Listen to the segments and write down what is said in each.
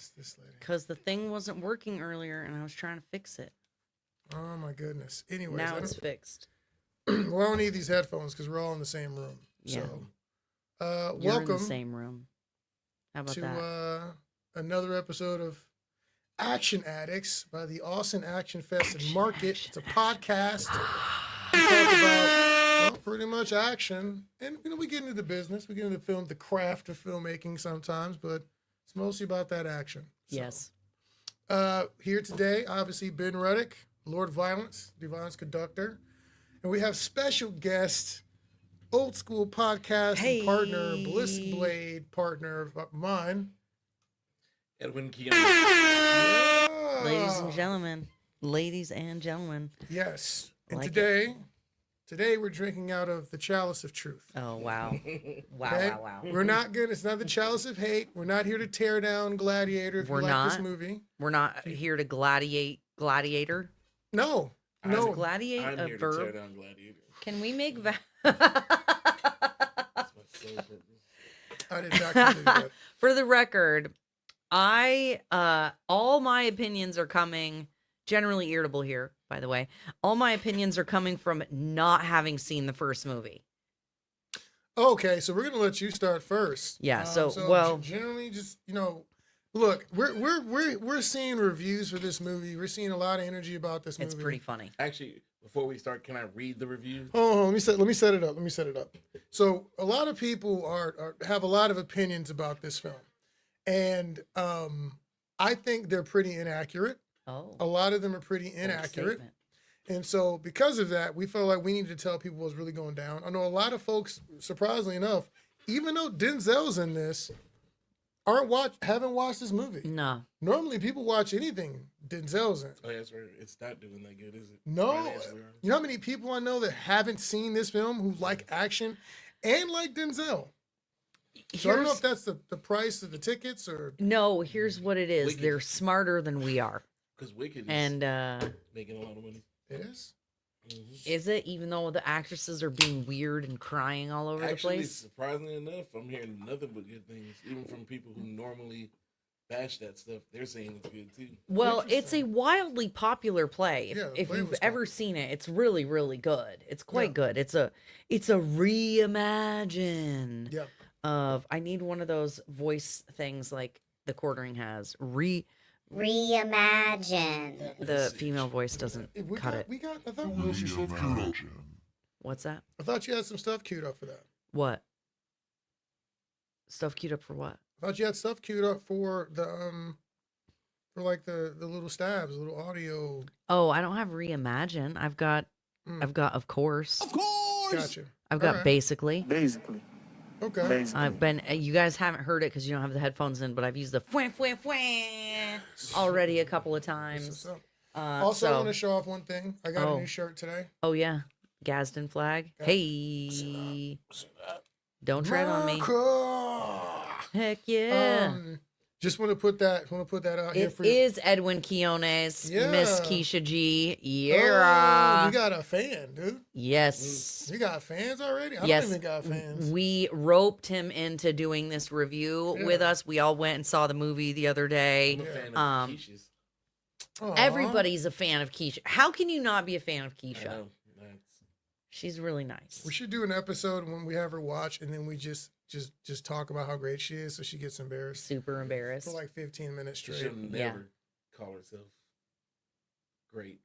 this lady. Because the thing wasn't working earlier, and I was trying to fix it. Oh my goodness. Anyways, Now it's fixed. Well, I don't need these headphones because we're all in the same room. Yeah. So, You're welcome in the same room. How about to that? another episode of Action Addicts by the Austin Action Fest and Market. It's a podcast. We talk about, well, pretty much action. And, we get into the business. We get into the craft of filmmaking sometimes, but it's mostly about that action. So, Yes. Here today, obviously, Ben Ruddick, Lord Violence, the violence conductor. And we have special guest, old school podcast and partner, Ballistic Blade partner of mine, Edwin Keown. Yeah. Ladies and gentlemen. Yes. And Like today we're drinking out of the chalice of truth. Oh, wow. Wow, Okay? wow. We're not good. It's not the chalice of hate. We're not here to tear down Gladiator if We're you like not. this movie. We're not here to Gladiator. No. I'm No. Gladiate I'm a here to tear verb. down Gladiator. Can we make That's my sole purpose. I did not do that. For the record, all my opinions are coming, generally irritable here, by the way. All my opinions are coming from not having seen the first movie. Okay, so we're gonna let you start first. Yeah. Well, generally, just look, we're seeing reviews for this movie. We're seeing a lot of energy about this movie. it's pretty funny. Actually, before we start, can I read the review? Oh, let me set it up. So a lot of people have a lot of opinions about this film, and I think they're pretty inaccurate. Oh. A lot of them are pretty inaccurate. And so because of that, we felt like we needed to tell people what's really going down. I know a lot of folks, surprisingly enough, even though Denzel's in this, haven't watched this movie. No. Normally people watch anything Denzel's in. Oh, yeah, that's right. It's not doing that good, is it? No. Financially. You know how many people I know that haven't seen this film who like action and like Denzel? So I don't know if that's the price of the tickets or... No, here's what it is. Wicked. They're smarter than we are. Because Wicked is And making a lot of money. It is? is it, even though the actresses are being weird and crying all over Actually, the place? surprisingly enough, I'm hearing nothing but good things. Even from people who normally bash that stuff, they're saying it's good too. Well, it's a wildly popular play. Yeah, the If play you've was ever popular. seen it, it's really, really good. It's quite Yeah. good. It's a reimagine Yeah. of, I need one of those voice things like the Quartering has. Reimagine. The female voice doesn't We cut got, it. we got, I thought, What's that? I thought you had some stuff queued up for that. What? Stuff queued up for what? I thought you had stuff queued up for the the little stabs, the little audio. Oh, I don't have reimagine. I've got of course. Gotcha. I've got Alright. basically. Okay. I've been. You guys haven't heard it because you don't have the headphones in, but I've used the fwah, fwah, fwah already a couple of That's what's times. up. Also, I so- want to show off one thing. I got Oh. a new shirt today. Oh yeah, Gadsden flag. Yeah. Hey, don't tread on me. America! Heck yeah. Just want to put that out here It for you. is Edwin Quiones, Yeah. Miss Keisha G. Oh, Yeah. you got a fan, dude. Yes. You got fans already? I Yes. don't even got fans. We roped him into doing this review with Yeah. us. We all went and saw the movie the other day. I'm a fan of Keisha's. Aw. Everybody's a fan of Keisha. How can you not be a fan of I Keisha? know. She's really nice. We should do an episode when we have her watch, and then we just talk about how great she is, so she gets embarrassed Super embarrassed. for like 15 minutes She straight. should never Yeah. call herself great.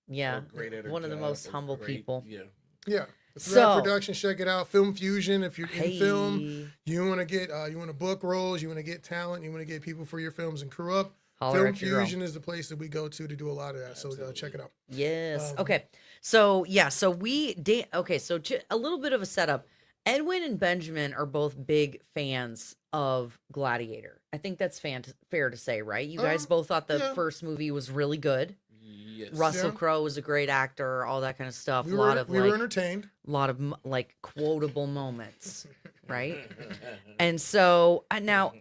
Yeah. or great at her One of the job, most or humble great- people. Yeah. Yeah. If you So- have production, check it out. Film Fusion. If you're in film, Hey. you want to get you want to book roles, you want to get talent, you want to get people for your films and crew up. Holler Film at your girl. Fusion is the place that we go to do a lot of that. So check it out. Yes. Um, Okay. So yeah. So okay. So a little bit of a setup. Edwin and Benjamin are both big fans of Gladiator. I think that's fair to say, right? You guys both thought the yeah. first movie was really good. Yes. Russell Yeah. Crowe was a great actor. All that kind of stuff. We a were lot of we were entertained. lot of like quotable moments, right? And so now,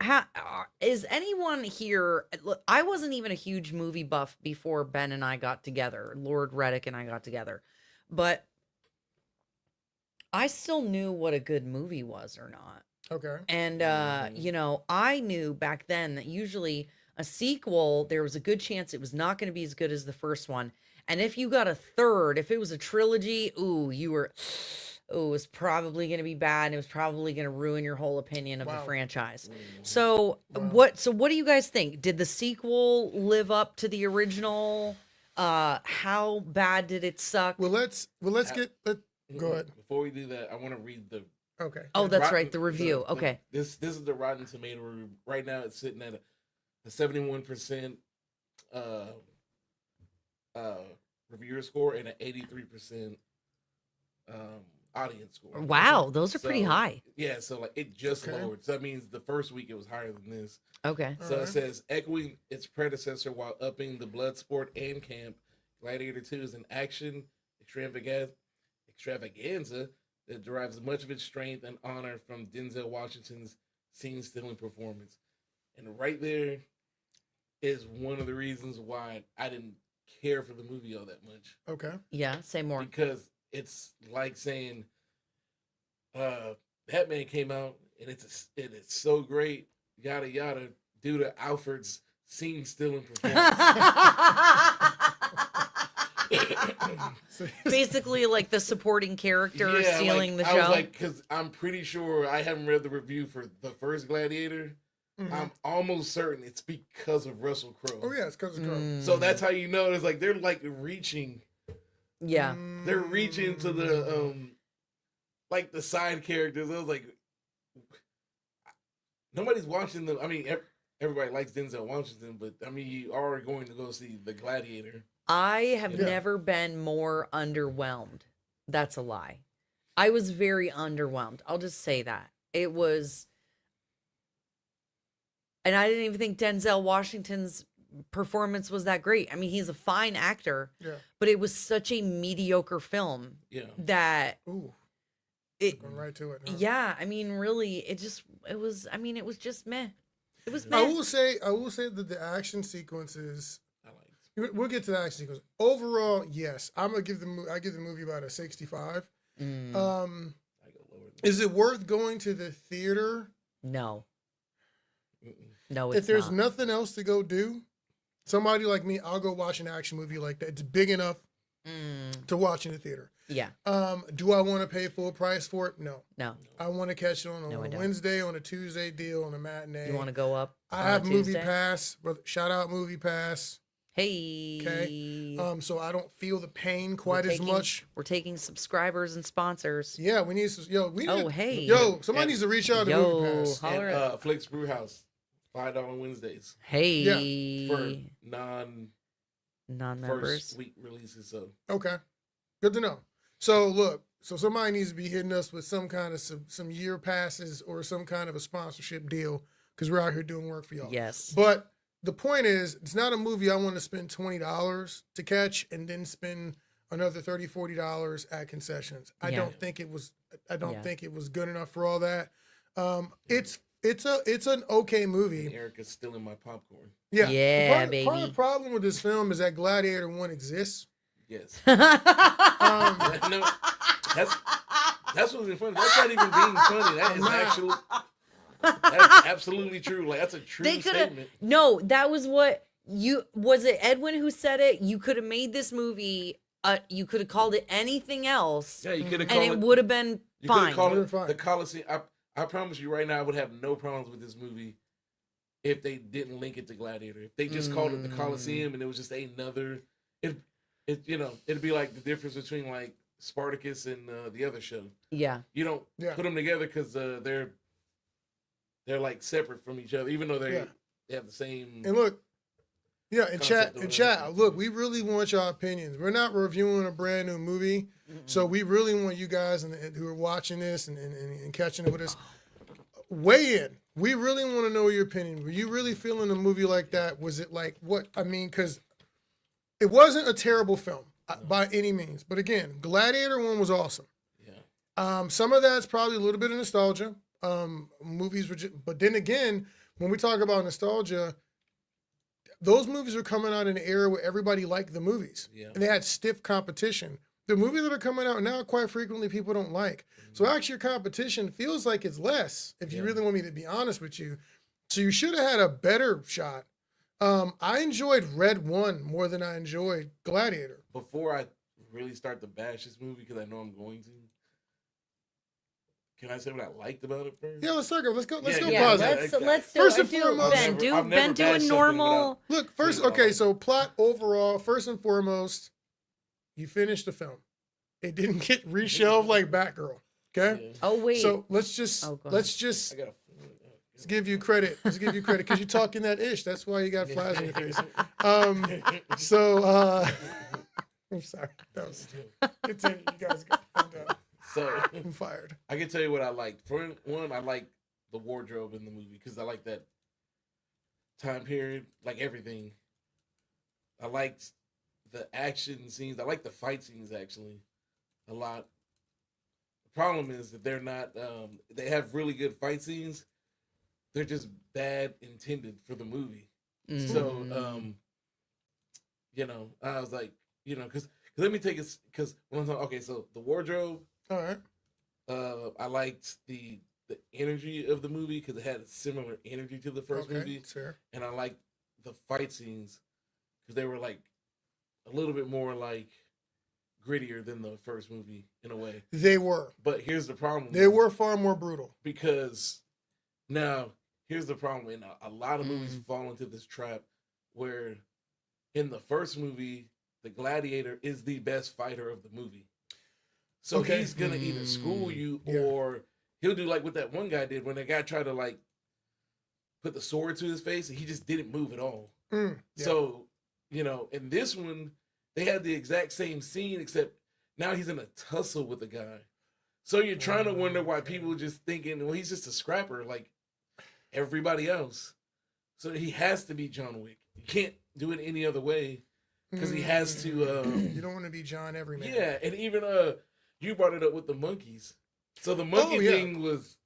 is anyone here? Look, I wasn't even a huge movie buff before Ben and I got together. Lord Reddick and I got together, but I still knew what a good movie was or not. Okay. And I knew back then that usually a sequel, there was a good chance it was not going to be as good as the first one. And if you got a third, if it was a trilogy, it was probably going to be bad, and it was probably going to ruin your whole opinion of the Wow. franchise. Mhm. So Wow. what do you guys think? Did the sequel live up to the original? How bad did it suck? Well, let's go ahead. Before we do that, I want to read the. Okay. Oh, that's Rotten- right, the review. Okay. This is the Rotten Tomato review. Right now, it's sitting at a 71% uh, reviewer score and an 83% audience score. Wow, those are pretty So, high. Yeah, so like it just Okay. lowered. So that means the first week it was higher than this. Okay. So Alright. it says echoing its predecessor while upping the blood sport and camp. Gladiator 2 is an action extravaganza that derives much of its strength and honor from Denzel Washington's scene-stealing performance. And right there is one of the reasons why I didn't care for the movie all that much. Okay. Yeah, say more. Because it's like saying Batman came out and it's so great, yada yada, due to Alfred's scene-stealing performance. So, Basically, like the supporting character Yeah, stealing like, the I was show. like, because I'm pretty sure I haven't read the review for the first Gladiator. mhm. I'm almost certain it's because of Russell Crowe. Oh yeah, it's because of Crow. So that's how you know it's like they're like reaching. Yeah. They're reaching to the like the side characters. I was like, nobody's watching them. I mean, everybody likes Denzel Washington, but I mean, you are going to go see the Gladiator. I have Yeah. never been more underwhelmed. That's a lie. I was very underwhelmed. I'll just say that. It was, and I didn't even think Denzel Washington's performance was that great. I mean, he's a fine actor, Yeah. but it was such a mediocre film Yeah. that Ooh, it, going right to it. Huh? yeah, I mean, really, it was just meh. It was I meh. will say that the action sequences. I liked. We'll get to the action sequence. Overall, yes, I give the movie about a 65. Mm, I go lower. Is it worth going to the theater no, Mm-mm. no, it's if there's not. nothing else to go do? Somebody like me, I'll go watch an action movie like that. It's big enough to watch in the theater. Yeah, Do I want to pay full price for it? No. no. I want to catch it on No, I a don't. Wednesday, on a Tuesday deal, on a matinee. You want to go up? I on a have Movie Tuesday? Pass, brother. Shout out Movie Pass. Hey. So I don't feel the pain quite as much. We're taking subscribers and sponsors. Yeah, we need to. We need. Oh, hey. Yo, somebody And- needs to reach out to Movie Yo, Pass. holler And at- Flicks Brew House, $5 Wednesdays Hey. for non-first Non-members. week releases. So Okay, good to know. So look, somebody needs to be hitting us with some kind of some year passes or some kind of a sponsorship deal because we're out here doing work for y'all. Yes. But the point is, it's not a movie I want to spend $20 to catch and then spend another $30, $40 at concessions. I Yeah. don't think it was. I don't Yeah. think it was good enough for all that. It's an okay movie. Erica's stealing my popcorn. Yeah. Yeah, Part of baby. the problem with this film is that Gladiator 1 exists. Yes. Um, No, that's what's funny. That's not even being funny. That is actually that's absolutely true. Like that's a true They could have. statement. No, that was what was it Edwin who said it? You could have made this movie. You could have called it anything else, Yeah, you could have and called it would have been You could fine. have called You're it fine. the Coliseum. I promise you right now, I would have no problems with this movie if they didn't link it to Gladiator. If they just called it the Coliseum and it was just another, it'd be like the difference between like Spartacus and the other show. Yeah. You don't Yeah. put them together because they're like separate from each other, even though they have the same. And look, yeah, in Concept chat, of it. look, we really want your opinions. We're not reviewing a brand new movie, so we really want you guys and who are watching this and catching it with us, weigh in. We really want to know your opinion. Were you really feeling a movie like that? Was it like what? I mean, because it wasn't a terrible film by any means. But again, Gladiator 1 was awesome. Yeah. Some of that's probably a little bit of nostalgia. Movies were but then again, when we talk about nostalgia, those movies are coming out in an era where everybody liked the movies. Yeah. And they had stiff competition. The movies that are coming out now, quite frequently, people don't like. So actually, your competition feels like it's less, if you Yeah. really want me to be honest with you. So you should have had a better shot I enjoyed Red One more than I enjoyed Gladiator. Before I really start to bash this movie, because I know I'm going to, can I say what I liked about it first? Yeah, let's talk. Let's go. Let's Yeah, go. yeah, Positive. let's do First it. and Do foremost- Ben. I've never Ben do a bashed something normal. Look, first. Please, Okay, I'll- so plot overall. First and foremost, you finished the film. It didn't get reshelved like Batgirl. Okay. Yeah. Oh wait. So let's just Oh, go ahead. let's just I got let's give you credit. Let's give you credit because you're talking that ish. That's why you got flies in your face. I'm sorry. That was continue. You guys go. I'm done. So I'm fired. I can tell you what I liked. For one, I liked the wardrobe in the movie because I like that time period, like everything. I liked the action scenes. I like the fight scenes actually a lot. The problem is that they're not. They have really good fight scenes. They're just bad intended for the movie. So, I was like, because let me take it because okay, so the wardrobe. All right. I liked the energy of the movie because it had a similar energy to the first movie, It's fair. and I liked the fight scenes because they were like a little bit more like grittier than the first movie in a way. They were. But here's the problem: They were far more brutal. because now here's the problem, and a lot of movies fall into this trap where in the first movie the Gladiator is the best fighter of the movie. So Okay. he's gonna either school you Yeah. or he'll do like what that one guy did when the guy tried to like put the sword to his face and he just didn't move at all. Yeah. So, in this one, they had the exact same scene except now he's in a tussle with the guy. So you're trying to wonder why people just thinking, well, he's just a scrapper like everybody else. So he has to be John Wick. You can't do it any other way because he has to. You don't want to be John Everyman. Yeah, and even you brought it up with the monkeys. So the monkey thing was,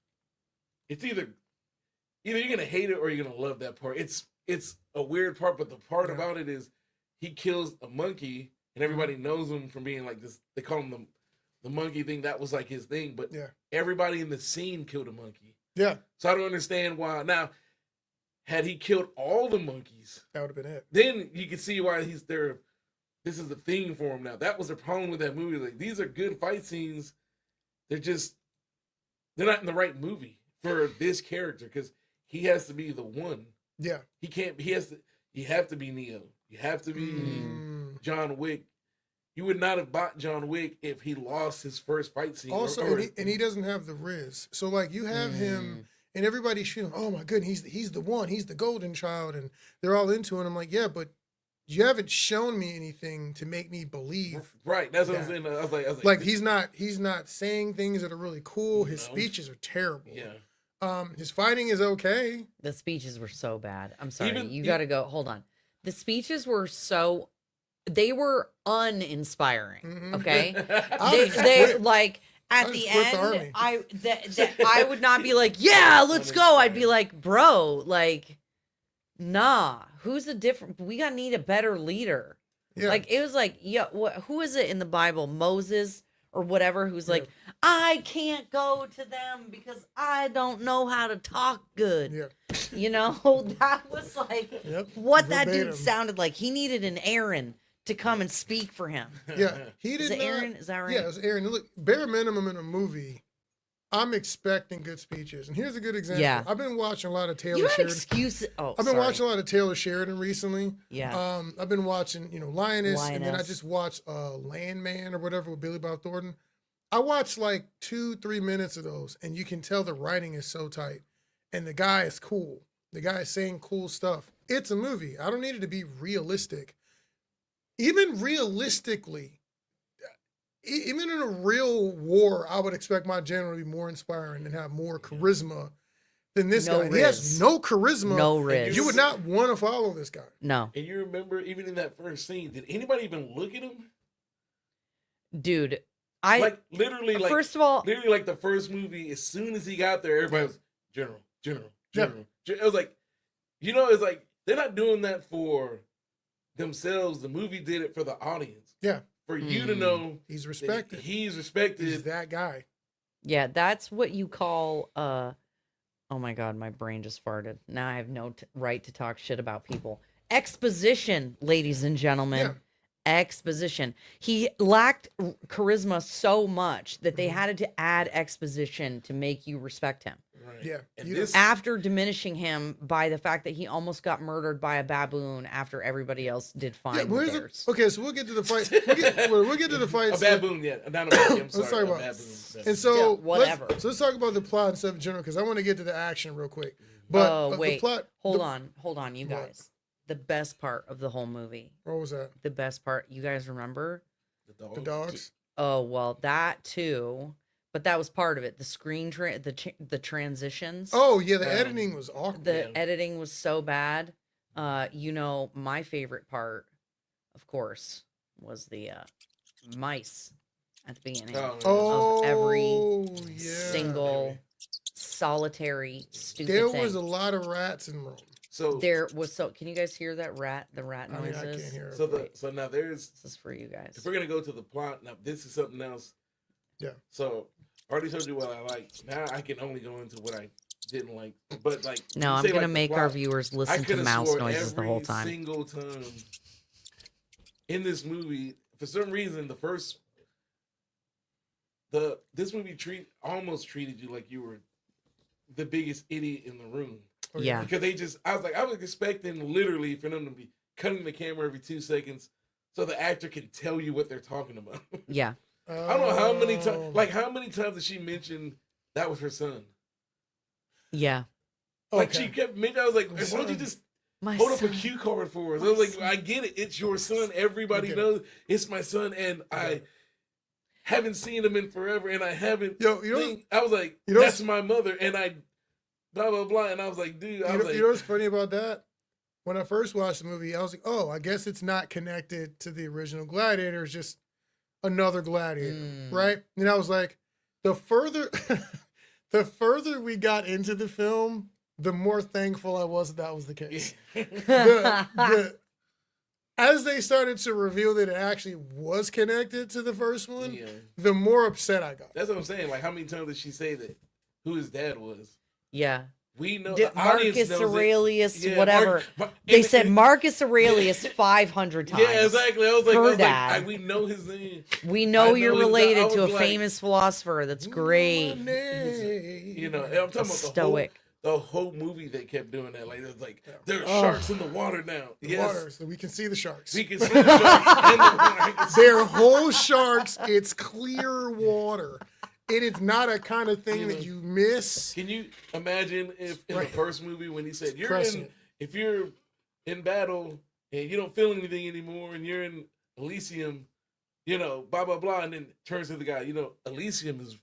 it's either you're gonna hate it or you're gonna love that part. It's a weird part, but the part about it is he kills a monkey and everybody knows him from being like this. They call him the monkey thing. That was like his thing, but everybody in the scene killed a monkey. Yeah. So I don't understand why. Now, had he killed all the monkeys, That would have been it. then you can see why he's there. This is the theme for him now. That was the problem with that movie. Like, these are good fight scenes. They're not in the right movie for this character because he has to be the one. Yeah. You have to be Neo. You have to be John Wick. You would not have bought John Wick if he lost his first fight scene. Also, and he doesn't have the Riz. So like you have him and everybody's shooting, oh my goodness, he's the one, he's the golden child, and they're all into it. I'm like, yeah, but you haven't shown me anything to make me believe. Right, that's what I'm saying. I was like he's not saying things that are really cool. His speeches are terrible. Yeah. His fighting is okay. The speeches were so bad. I'm sorry. Even- You got to go. Hold on. The speeches were they were uninspiring. Okay. they like at I the just quit the end, army. I would not be like, yeah, let's go. I'd be like, bro, like, nah, we gotta need a better leader. Yeah. Like, it was like, yeah, who is it in the Bible? Moses or whatever, who's like, I can't go to them because I don't know how to talk good. Yeah. That was like what that dude sounded like. He needed an Aaron to come and speak for him. Yeah. He Is did it Aaron? Is that right? Yeah, it was Aaron. Look, bare minimum in a movie, I'm expecting good speeches. And here's a good example. Yeah. I've been watching a lot of Taylor You have Sheridan. excuses. Oh, I've been sorry. watching a lot of Taylor Sheridan recently. Yeah. I've been watching, Lioness, and then I Lioness. just watched Landman or whatever with Billy Bob Thornton. I watched like 2-3 minutes of those, and you can tell the writing is so tight. And the guy is cool. The guy is saying cool stuff. It's a movie. I don't need it to be realistic. Even realistically, even in a real war, I would expect my general to be more inspiring and have more charisma than this No guy. He has riz. no charisma. No riz. You would not want to follow this guy. No. And you remember, even in that first scene, did anybody even look at him? Dude, Literally, first of all, literally, like the first movie, as soon as he got there, everybody was General. It was like, it's like they're not doing that for themselves. The movie did it for the audience. Yeah. For you to know He's respected. He's respected. He's that guy. yeah, that's what you call oh my god, my brain just farted. Now I have no right to talk shit about people. exposition, ladies and gentlemen. Exposition. He lacked charisma so much that they had to add exposition to make you respect him. Right. Yeah. And You this, After diminishing him by the fact that he almost got murdered by a baboon after everybody else did fine Yeah, but with here's theirs. okay, so we'll get to the fight. We'll get to the fight. a baboon, yeah, not a baboon. I'm sorry, Let's talk about a baboon. And Still, so whatever. Let's talk about the plot and stuff in general because I want to get to the action real quick. But Wait, the plot. hold on, you What? guys. The best part of the whole movie. What was that? The best part, you guys remember? The dogs. Oh well, that too. But that was part of it. The screen, the transitions. Oh yeah, the editing was awkward. The editing was so bad. My favorite part, of course, was the mice at the beginning of every single solitary stupid There thing. was a lot of rats in Rome. So There was can you guys hear the rat I mean, noises? I can't hear it. so now there's, This is for you guys. if we're gonna go to the plot, now this is something else. Yeah. So I already told you what I like. Now I can only go into what I didn't like. But like, No, you I'm say, gonna like, the make our plot, viewers I listen to coulda mouse swore noises the whole every time. single time in this movie, for some reason, this movie almost treated you like you were the biggest idiot in the room. Oh, Yeah. Because I was expecting literally for them to be cutting the camera every 2 seconds so the actor can tell you what they're talking about. Yeah. I don't know how many times, how many times did she mention that was her son? Yeah. Like she kept mentioning, I was like, why don't you just hold up a cue card for us? I was like, I get it, it's your son. Everybody knows it's my son, and I haven't seen him in forever, and I haven't. I was like, that's my mother, and I blah blah blah, and I was like, dude, you know what's funny about that? When I first watched the movie, I was like, oh, I guess it's not connected to the original Gladiator. It's just another Gladiator, right? And I was like, the further we got into the film, the more thankful I was that was the case. As they started to reveal that it actually was connected to the first one, the more upset I got. That's what I'm saying. Like, how many times did she say that who his dad was? Yeah. We know Marcus Aurelius, whatever. They said Marcus Aurelius 500 times. Yeah, exactly. I was like, we know his name. We know you're related to a famous philosopher. That's great. You know, I'm talking about the whole movie. They kept doing that. Like, it's like there's sharks in the water now. Water, so we can see the sharks. We can see the sharks in the water. They're whole sharks. It's clear water. It is not a kind of thing that you miss. Can you imagine if in the first movie when he said if you're in battle and you don't feel anything anymore and you're in Elysium, you know, blah blah blah, and then turns to the guy, you know, Elysium is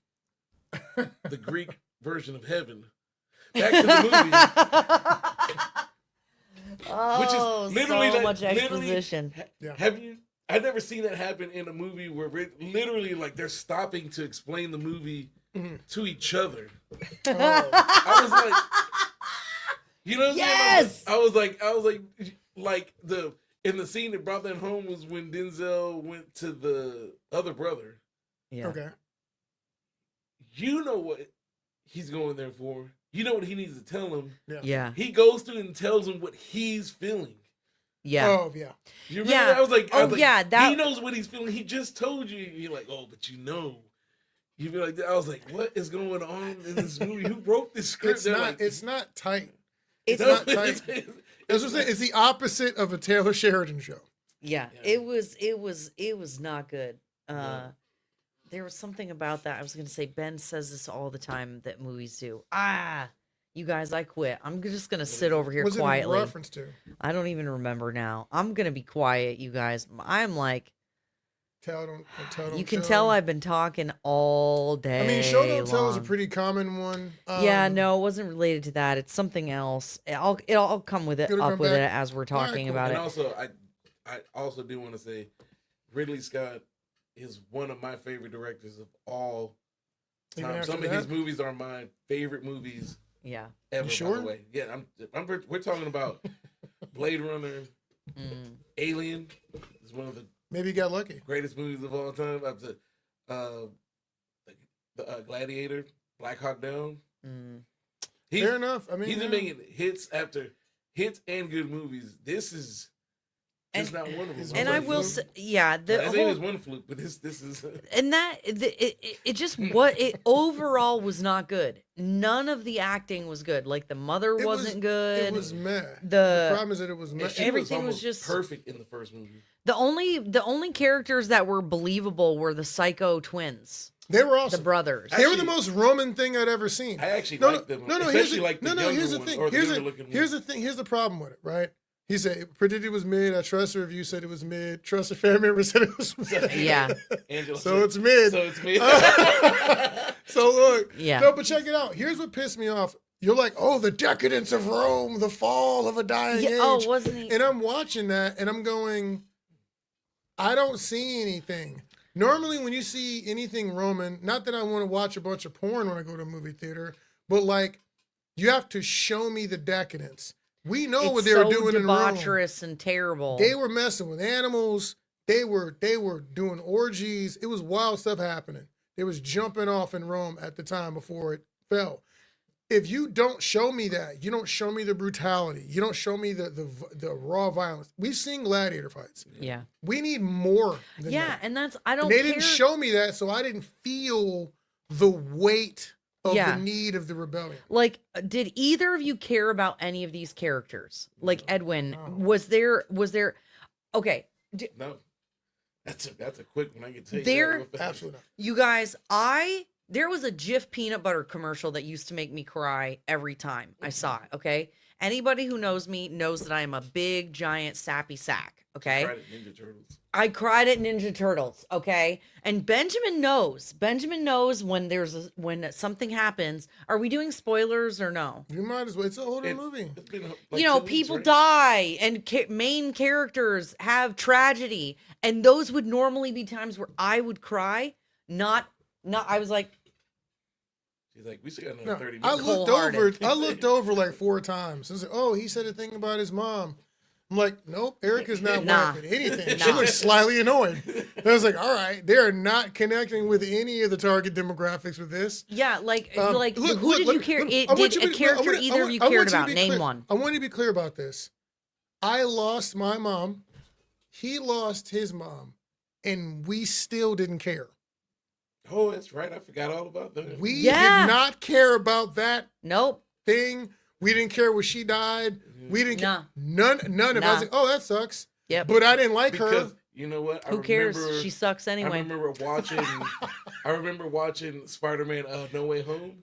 the Greek version of heaven. Back to the movie. Which is literally so much exposition. Have you? I've never seen that happen in a movie where literally like they're stopping to explain the movie to each other. I was like, you know what I'm saying? I was like in the scene that brought that home was when Denzel went to the other brother. Yeah. Okay. You know what he's going there for. You know what he needs to tell him. Yeah. He goes through and tells him what he's feeling. Yeah. Oh, yeah. You remember that? I was like, that... he knows what he's feeling. He just told you. You're like, oh, but you know. You be like, I was like, what is going on in this movie? Who wrote this script? It's not tight. It's not tight. It's the opposite of a Taylor Sheridan show. Yeah. It was not good. There was something about that. I was going to say, Ben says this all the time that movies do. You guys, I quit. I'm just going to sit over here quietly. What's it in reference to? I don't even remember now. I'm going to be quiet, you guys. I'm like, you can tell I've been talking all day. I mean, show don't tell is a pretty common one. No, it wasn't related to that. It's something else. I'll come with it as we're talking about it. And also, I also do want to say, Ridley Scott is one of my favorite directors of all time. Some of his movies are my favorite movies. Yeah. Ever, by the way. Yeah, we're talking about Blade Runner, Alien is one of the maybe you got lucky greatest movies of all time. Up to the Gladiator, Black Hawk Down. Fair enough. I mean, he's been making hits after hits and good movies. This is just not one of them. And I will say, yeah, the I think it's one fluke, but this is. And that it just what it overall was not good. None of the acting was good. Like the mother wasn't good. It was meh. The problem is that it was meh. everything was just perfect in the first movie. The only characters that were believable were the psycho twins. They were awesome. The brothers. They were the most Roman thing I'd ever seen. I actually like them. No, Here's the thing. Here's the thing. Here's the problem with it, right? He said, predicted it was mid. I trust a review said it was mid. Trust a family member said it was mid. Yeah. So it's mid. So it's mid. So look. Yeah. No, but check it out. Here's what pissed me off. You're like, oh, the decadence of Rome, the fall of a dying age. Oh, wasn't he? And I'm watching that and I'm going, I don't see anything. Normally when you see anything Roman, not that I want to watch a bunch of porn when I go to a movie theater, but like, you have to show me the decadence. We know what they were doing in Rome. Debaucherous and terrible. They were messing with animals. They were doing orgies. It was wild stuff happening. They was jumping off in Rome at the time before it fell. If you don't show me that, you don't show me the brutality. You don't show me the raw violence. We've seen gladiator fights. Yeah. We need more than that. And that's I don't. And they care. didn't show me that, so I didn't feel the weight of the need of the rebellion. Like, did either of you care about any of these characters? Like Edwin, was there? Okay, no, that's a quick one. I can tell you. There, absolutely not. You guys, there was a Jif peanut butter commercial that used to make me cry every time I saw it. Okay, anybody who knows me knows that I am a big, giant, sappy sack. Okay, I cried at Ninja Turtles. Okay, and Benjamin knows when something happens. Are we doing spoilers or no? You might as well. It's an older movie. It's been People die and main characters have tragedy, and those would normally be times where I would cry. Not. I was like. She's like, we still got another 30 minutes. I looked over like 4 times. I was like, oh, he said a thing about his mom. I'm like, nope, Erica's not working anything. She looks slightly annoyed. And I was like, all right, they are not connecting with any of the target demographics with this. Yeah, who did you care? Did a character either of you cared about? Name one. I want you to be clear about this. I lost my mom. He lost his mom. And we still didn't care. Oh, that's right. I forgot all about that. We did not care about that thing. We didn't care when she died. We didn't care. None of it. I was like, oh, that sucks. Yep. But I didn't like her. You know what? Who cares? She sucks anyway. I remember watching Spider-Man No Way Home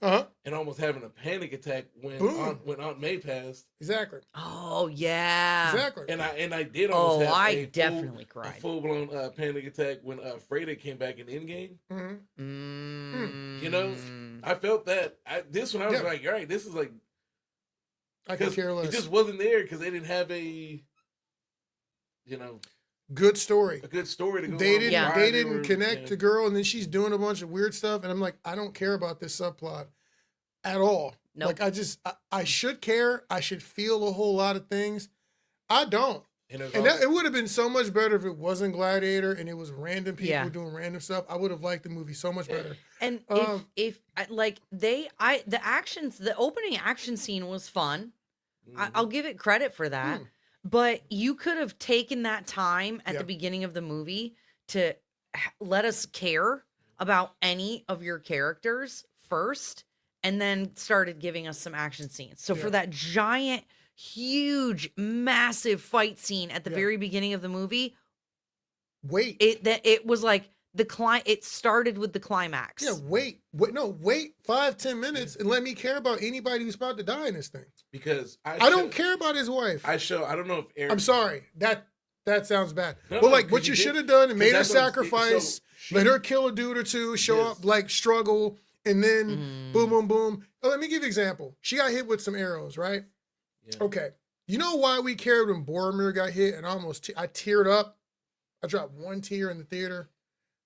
and almost having a panic attack when Aunt May passed. Exactly. Oh yeah. Exactly. And I did almost have I definitely cried. A full-blown panic attack when Freda came back in Endgame. You know, I felt that. This one I was like, all right, this is like I could care less. It just wasn't there because they didn't have a good story. A good story to go. They didn't connect the girl, and then she's doing a bunch of weird stuff, and I'm like, I don't care about this subplot at all. Nope. Like I should care. I should feel a whole lot of things. I don't. It would have been so much better if it wasn't Gladiator and it was random people doing random stuff. I would have liked the movie so much better. And the opening action scene was fun. I'll give it credit for that. But you could have taken that time at the beginning of the movie to let us care about any of your characters first, and then started giving us some action scenes. So for that giant, huge, massive fight scene at the very beginning of the movie, it was like it started with the climax. Yeah, wait 5-10 minutes and let me care about anybody who's about to die in this thing. Because I don't care about his wife. I don't know if Eric. I'm sorry. That sounds bad. But what you should have done and made her sacrifice, let her kill a dude or two, show up, like struggle, and then boom, boom, boom. Oh, let me give you an example. She got hit with some arrows, right? Yeah. Okay. You know why we cared when Boromir got hit and I teared up? I dropped one tear in the theater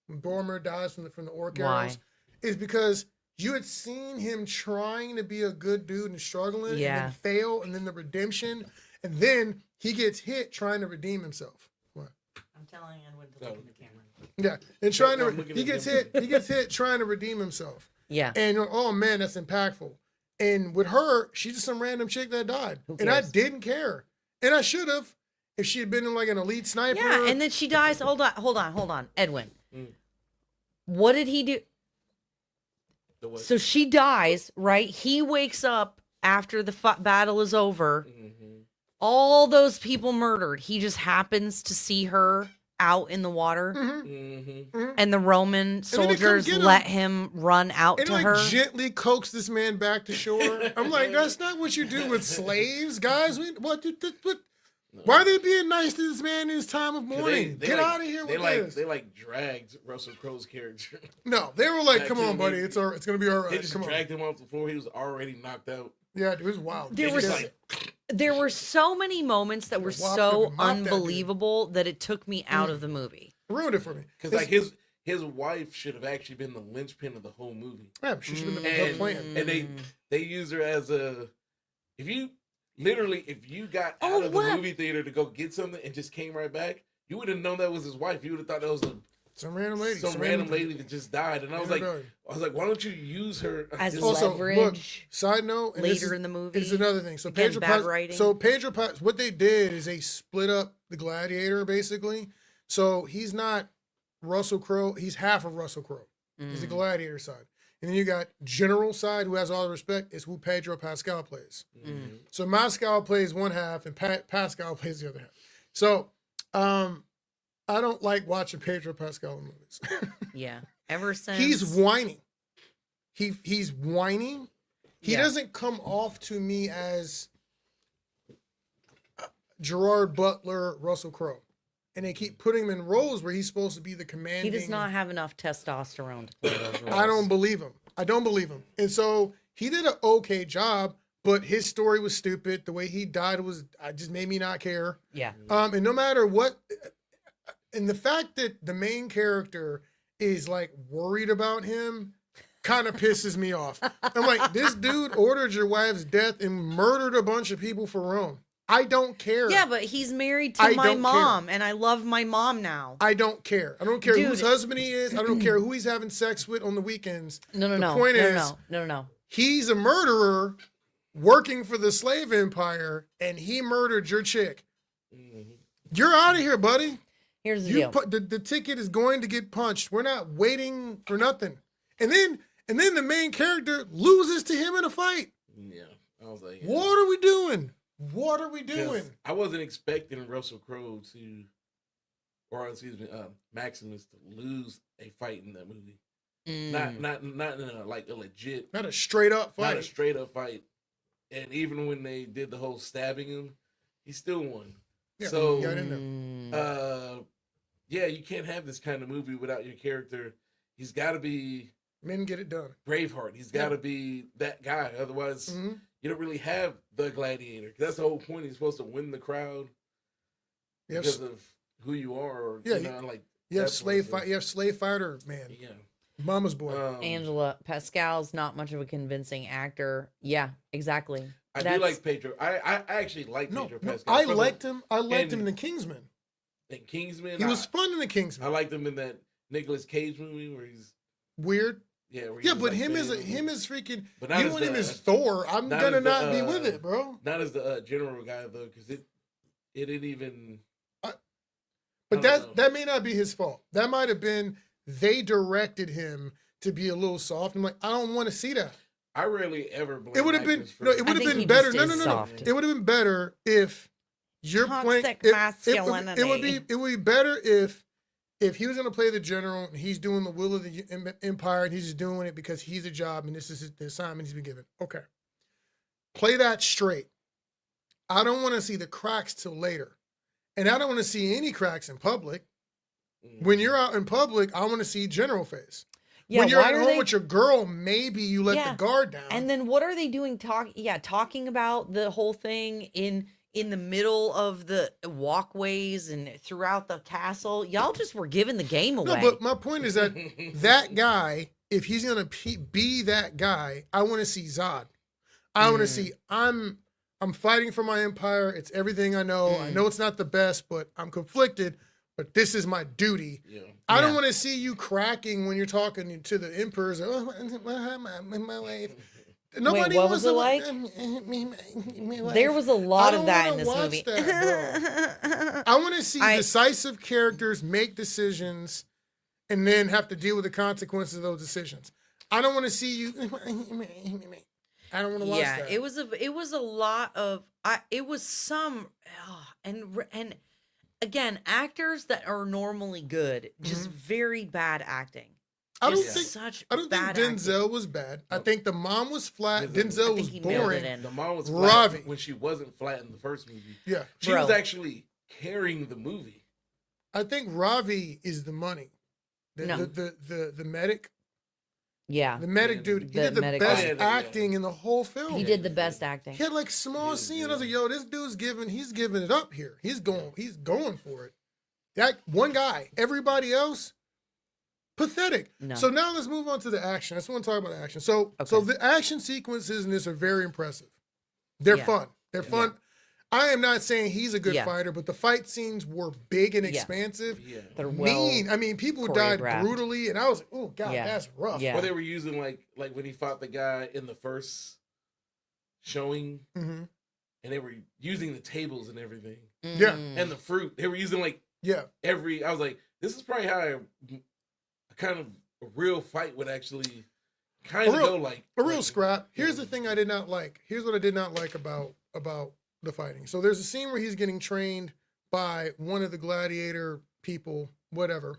when Boromir dies from the orc arrows. Is because you had seen him trying to be a good dude and struggling and then fail, and then the redemption, and then he gets hit trying to redeem himself. What? I'm telling Edwin to look in the camera. Yeah, and he gets hit trying to redeem himself. Yeah. And oh man, that's impactful. And with her, she's just some random chick that died. Who And I cares? didn't care. And I should have if she had been like an elite sniper. Yeah, and then she dies. Hold on, Edwin. What did he do? The what? So she dies, right? He wakes up after the battle is over. All those people murdered. He just happens to see her out in the water, and the Roman soldiers let him run out and to like her. gently coax this man back to shore. I'm like, that's not what you do with slaves, guys. What? Why are they being nice to this man in his time of mourning? Get out of here with this. They like dragged Russell Crowe's character. No, they were like, come on, buddy. It's gonna be all right. They just Come on. dragged him off the floor. He was already knocked out. Yeah, it was wild. There were so many moments that were so unbelievable that it took me out of the movie. Ruined it for me. Because like his wife should have actually been the linchpin of the whole movie. Yeah, she should have been the plan. And they use her as a if you got out of the movie theater to go get something and just came right back, you would have known that was his wife. You would have thought that was some random lady. Some random lady that just died. And I was like, why don't you use her as leverage? Look, side note, later in the movie. It's another thing. So Again, Pedro Paz, what they did is they split up the Gladiator basically. So he's not Russell Crowe. He's half of Russell Crowe. He's the Gladiator side. And then you got General side, who has all the respect, is who Pedro Pascal plays. So Pascal plays one half and Pascal plays the other half. So I don't like watching Pedro Pascal in movies. Yeah. Ever since he's whining. He's whining. He doesn't come off to me as Gerard Butler, Russell Crowe. And they keep putting him in roles where he's supposed to be the commanding. He does not have enough testosterone to play those roles. I don't believe him. And so he did an okay job, but his story was stupid. The way he died just made me not care. Yeah. And no matter what, and the fact that the main character is like worried about him kind of pisses me off. I'm like, this dude ordered your wife's death and murdered a bunch of people for Rome. I don't care. Yeah, but he's married to my mom, and I love my mom now. I don't care. I don't care whose husband he is. I don't care who he's having sex with on the weekends. No. The point is, he's a murderer working for the slave empire, and he murdered your chick. You're out of here, buddy. Here's the deal. The ticket is going to get punched. We're not waiting for nothing. And then the main character loses to him in a fight. Yeah. I was like, what are we doing? What are we doing? I wasn't expecting Russell Crowe Maximus to lose a fight in that movie. Not in a, like a legit, not a straight up fight. Not a straight up fight. And even when they did the whole stabbing him, he still won. Yeah, so he got in there. You can't have this kind of movie without your character. He's got to be men get it done. Braveheart. He's got to be that guy. Otherwise, you don't really have the Gladiator. That's the whole point. He's supposed to win the crowd because of who you are. Or, you have slave fight. You have slave fighter man. Yeah, mama's boy. Angela Pascal's not much of a convincing actor. Yeah, exactly. I do like Pedro. I actually like Pedro Pascal. I liked him. I liked him in the Kingsman. In Kingsman, he was fun in the Kingsman. I liked him in that Nicolas Cage movie where he's weird. Yeah, but like him is freaking. But you want him as Thor? I'm gonna not be with it, bro. Not as the general guy though, because it didn't even. But that may not be his fault. That might have been they directed him to be a little soft. I'm like, I don't want to see that. I rarely ever blame. It would have been It would have been better. No. It would have been better if you're playing. It would be better if he was going to play the general and he's doing the will of the empire and he's just doing it because he's a job and this is the assignment he's been given. Okay. Play that straight. I don't want to see the cracks till later. And I don't want to see any cracks in public. When you're out in public, I want to see general face. Yeah, when you're at home with your girl, maybe you let the guard down. And then what are they doing talking about the whole thing in the middle of the walkways and throughout the castle? Y'all just were giving the game away. No, but my point is that that guy, if he's going to be that guy, I want to see Zod. I want to see, I'm fighting for my empire. It's everything I know. I know it's not the best, but I'm conflicted. But this is my duty. Yeah. I don't want to see you cracking when you're talking to the emperors. Oh, my wife. Nobody what wants was it to like? There was a I lot don't of that in wanna this watch movie. that, bro. I want to see decisive characters make decisions and then have to deal with the consequences of those decisions. I don't want to see you. I don't want to watch that. It was a lot of it was some and again, actors that are normally good, just very bad acting. I don't Just think such I don't think bad Denzel acting. was bad. I think the mom was flat. Denzel Denzel I was think he mailed it boring. in. The mom was Ravi. flat when she wasn't flat in the first movie. Yeah, She Bro. was actually carrying the movie. I think Ravi is the money. No. The medic. Yeah. The medic Yeah, dude. He the did the medic best guy. acting in the whole film. He did the best acting. He had like small Yeah, scenes. yeah. I was like, yo, this dude's he's giving it up here. He's going for it. That one guy. Everybody else, pathetic. No. So now let's move on to the action. I just want to talk about the action. So the action sequences in this are very impressive. They're Yeah. fun. They're fun. I am not saying he's a good Yeah. fighter, but the fight scenes were big and Yeah. expansive. Yeah. They're well Mean. I mean, people died choreographed. brutally, and I was like, oh god, Yeah. that's rough. Yeah. Or they were using like when he fought the guy in the first showing, Mhm. and they were using the tables and everything Yeah. and the fruit. They were using like Yeah. I was like, this is probably how a kind of a real fight would actually kind of go like A real scrap. Here's the thing I did not like. Here's what I did not like about the fighting. So there's a scene where he's getting trained by one of the gladiator people, whatever.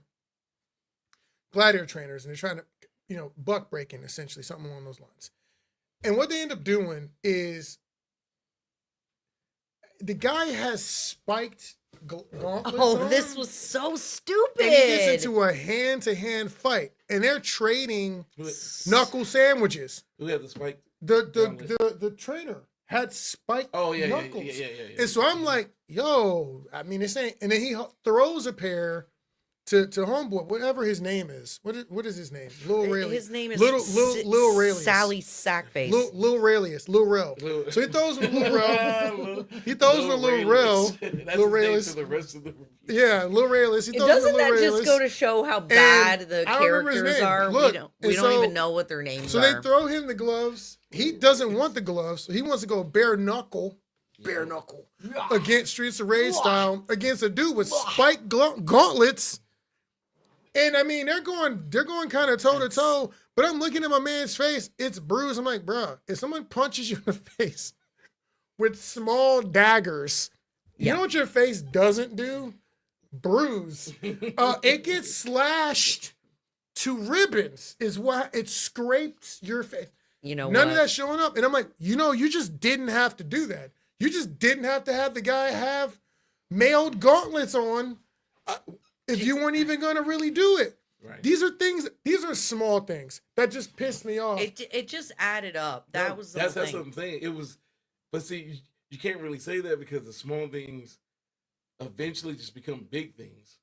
Gladiator trainers, and they're trying to, buck breaking essentially, something along those lines. And what they end up doing is the guy has spiked gauntlets on this him, was so stupid. and he gets into a hand-to-hand fight, and they're trading knuckle sandwiches. Who had the spike? The trainer had spiked knuckles. Yeah. And so I'm like, yo, I mean, this ain't. And then he throws a pair to homeboy, whatever his name is. What is his name? Lil Rayleigh. His name is Lil Rayleigh. Sally Sackface. Lil Rayleigh. Lil Rel. So he throws him Lil Rel. He throws him Lil Rel. That's Lil his name Rayleigh. for the rest of the Yeah, Lil Rayleigh. He throws Doesn't him Lil that Rayleigh. just go to show how bad the I don't remember his characters name. are? Look, we and don't so- even know what their names So are. they throw him the gloves. He doesn't want the gloves. So he wants to go bare knuckle against Streets of Rage style against a dude with spiked gauntlets. And I mean, they're going kind of toe to toe. But I'm looking at my man's face. It's bruised. I'm like, bro, if someone punches you in the face with small daggers, you know what your face doesn't do? Bruise. It gets slashed to ribbons. Is what it scrapes your face. You know None what? of that showing up. And I'm like, you just didn't have to do that. You just didn't have to have the guy have mailed gauntlets on if you weren't even going to really do it. Right. These are small things that just pissed me off. It just added up. That was the that's thing. what I'm saying. It was, but see, you can't really say that because the small things eventually just become big things.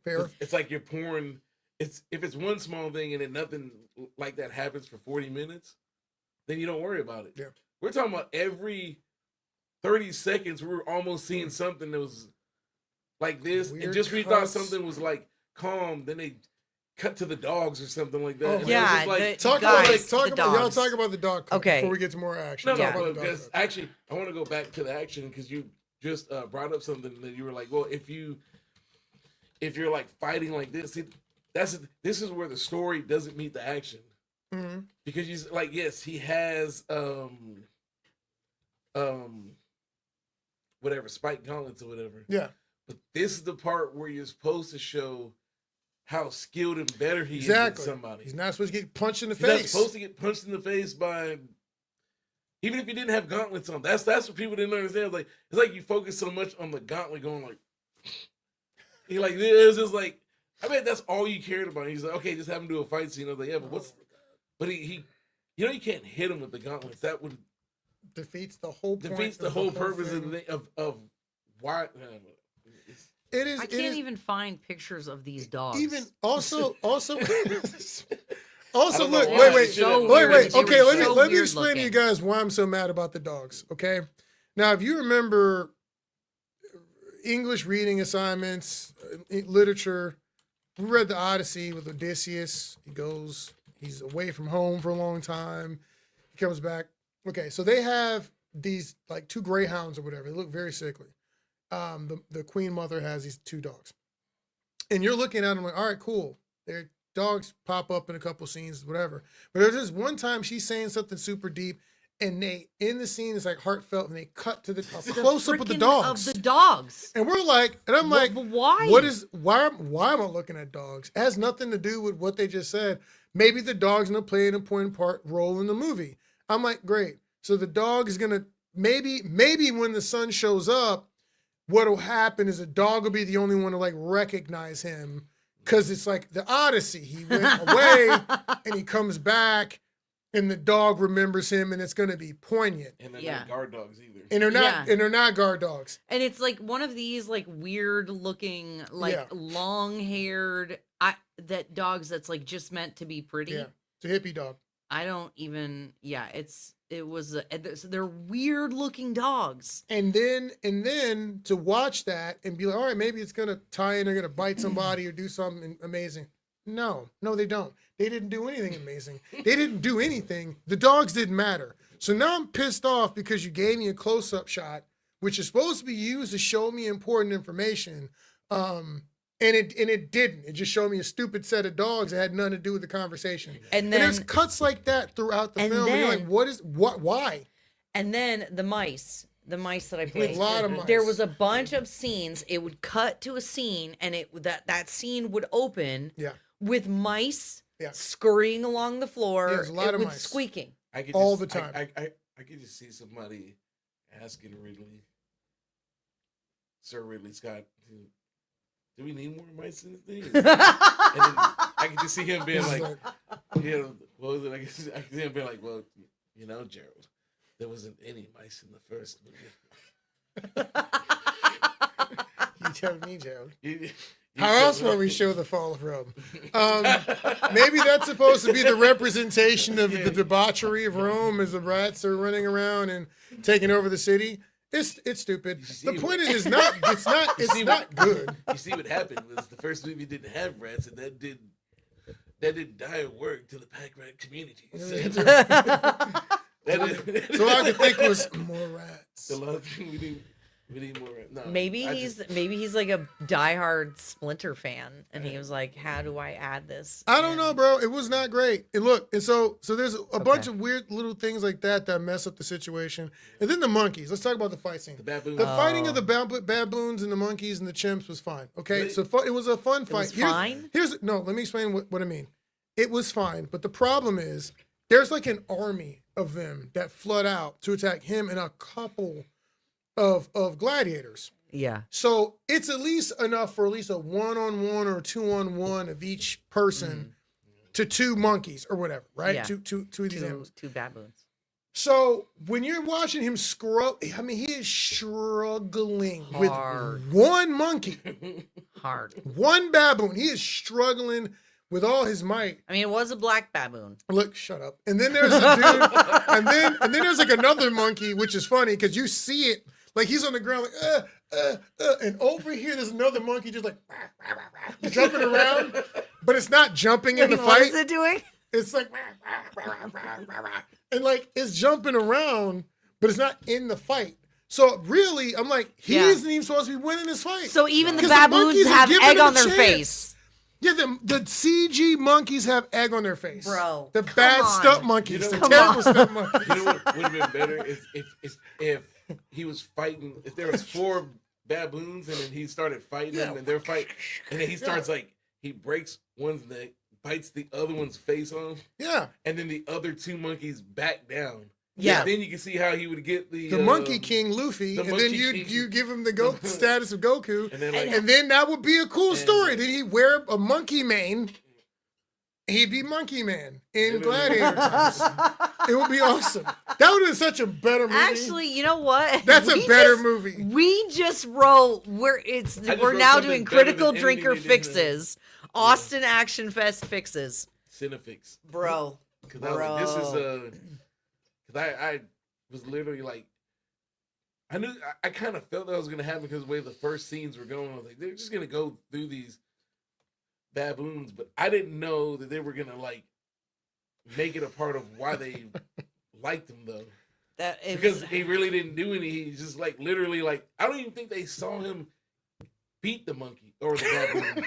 Fair. It's like you're pouring. If it's one small thing and then nothing like that happens for 40 minutes, then you don't worry about it. Yeah. We're talking about every 30 seconds we're almost seeing something that was like this, Weird and just we thought cuts. something was like calm, then they cut to the dogs or something like that. Oh, And it was yeah, just like, Talk Guys, about the y'all dogs. talk about the dog cut Okay. before we get to more action. no, Talk no, about the dog because cut. actually, I want to go back to the action because you just brought up something that you were like, well, if you're like fighting like this, this is where the story doesn't meet the action Mhm. because you like, yes, he has whatever spiked gauntlets or whatever, Yeah. but this is the part where you're supposed to show how skilled and better he Exactly. is than somebody. He's not supposed to get punched in the He's not face. supposed to get punched in the face by, even if he didn't have gauntlets on. That's what people didn't understand. It's like you focus so much on the gauntlet going like, he like it was just like, I bet that's all you cared about. He's like, okay, just have him do a fight scene. I was like, yeah, but he you can't hit him with the gauntlets. That would defeats the whole point. defeats the of whole purpose thing. of why. It is. I it can't is- even find pictures of these dogs. Even also also don't look, know wait, why. wait, So wait, weird. wait. They Okay, were let me so let me weird explain to you looking. guys why I'm so mad about the dogs. Okay, now if you remember English reading assignments, literature, we read the Odyssey with Odysseus. He's away from home for a long time. comes back. Okay, so they have these like 2 greyhounds or whatever. They look very sickly. The queen mother has these 2 dogs, and you're looking at them like, all right, cool. Their dogs pop up in a couple scenes, whatever. But there's this one time she's saying something super deep, and they in the scene is like heartfelt, and they cut to the close up of the dogs. Of the dogs. And we're like, and I'm like, why? Why am I looking at dogs? It has nothing to do with what they just said. Maybe the dog's gonna play an important role in the movie. I'm like, great. So the dog is gonna maybe when the son shows up, what'll happen is the dog will be the only one to like recognize him, because it's like the Odyssey. He went away and he comes back, and the dog remembers him, and it's gonna be poignant. And they're not guard dogs either. And they're not guard dogs. And it's like one of these like weird looking, like long haired that dogs that's like just meant to be pretty. Yeah, it's a hippie dog. I don't even. Yeah, they're weird looking dogs. And then to watch that and be like, all right, maybe it's gonna tie in. They're gonna bite somebody or do something amazing. No, they don't. They didn't do anything amazing. They didn't do anything. The dogs didn't matter. So now I'm pissed off because you gave me a close-up shot, which is supposed to be used to show me important information. And it didn't. It just showed me a stupid set of dogs that had nothing to do with the conversation. And there's cuts like that throughout the film. And you're like, why? And then the mice that I played. A lot of mice. There was a bunch of scenes. It would cut to a scene, and that scene would open with mice scurrying along the floor. There's a lot of with mice squeaking all the time. I could just see somebody asking Sir Ridley Scott, do we need more mice in the thing? And then I could just see him being like, what was it? I could see him being like, well, Gerald, there wasn't any mice in the first movie. You tell me, Gerald. How else will we show the fall of Rome? Maybe that's supposed to be the representation of the debauchery of Rome as the rats are running around and taking over the city. It's stupid. The point is, it's not good. You see what happened was the first movie didn't have rats, and that did dire work to the pack rat community. So all I could think was more rats. We need more rats. No, maybe he's like a diehard Splinter fan, and he was like, "How do I add this?" I don't know, bro. It was not great. And so there's a bunch of weird little things like that mess up the situation. And then the monkeys. Let's talk about the fight scene. The baboons. The fighting of the baboons and the monkeys and the chimps was fine. Okay, so it was a fun fight. It was fine? Let me explain what I mean. It was fine, but the problem is there's like an army of them that flood out to attack him and a couple of gladiators. Yeah. So it's at least enough for at least a 1-on-1 or 2-on-1 of each person to 2 monkeys or whatever, right? Yeah. Two of these animals. 2 baboons. So when you're watching him he is struggling Hard. with 1 monkey. Hard. 1 baboon. He is struggling with all his might. I mean, it was a black baboon. Look, shut up. And then there's a dude, and then there's like another monkey, which is funny because you see it, like he's on the ground like, and over here there's another monkey just like jumping around, but it's not jumping in the fight. What is it doing? It's like, and like it's jumping around, but it's not in the fight. So really, I'm like, he isn't even supposed to be winning this fight. So even the baboons have egg on their face. Yeah, the CG monkeys have egg on their face. Bro, the bad stunt monkeys, the terrible stunt monkeys. You know what would have been better if he was fighting, if there was 4 baboons and then he started fighting them and they're fighting, and then he starts like, he breaks one's neck, bites the other one's face off. Yeah. And then the other 2 monkeys back down. Yeah. And then you can see how he would get the Monkey King Luffy, and then you give him the goat status of Goku, and then that would be a cool story. Then he'd wear a monkey mane. He'd be Monkey Man in Gladiator times. It would be awesome. That would have been such a better movie. Actually, you know what? That's a better movie. We just wrote. We're now doing critical drinker fixes. Austin Action Fest fixes. Cinefix. Bro. Because I was like, this is because I was literally like, I kind of felt that was going to happen because the way the first scenes were going. I was like, they're just going to go through these baboons, but I didn't know that they were going to like make it a part of why they liked him though. Because He really didn't do any. He just like literally like I don't even think they saw him beat the monkey or the baboon.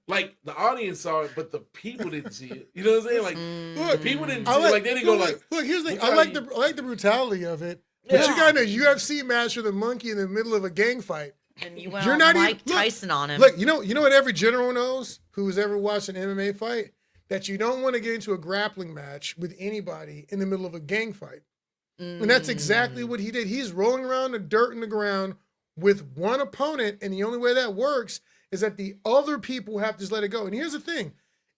Like the audience saw it, but the people didn't see it. You know what I'm saying? Like Look, people didn't see it. Like they didn't go like. Look, here's the thing. look I how like the brutality of it. But Yeah. you got in a UFC match with a monkey in the middle of a gang fight. and you went You're on not Mike even- look, Tyson on him. Look, you know what every general knows who's ever watched an MMA fight? That you don't want to get into a grappling match with anybody in the middle of a gang fight. And that's exactly what he did. He's rolling around the dirt in the ground with one opponent, and the only way that works is that the other people have to just let it go. And here's the thing.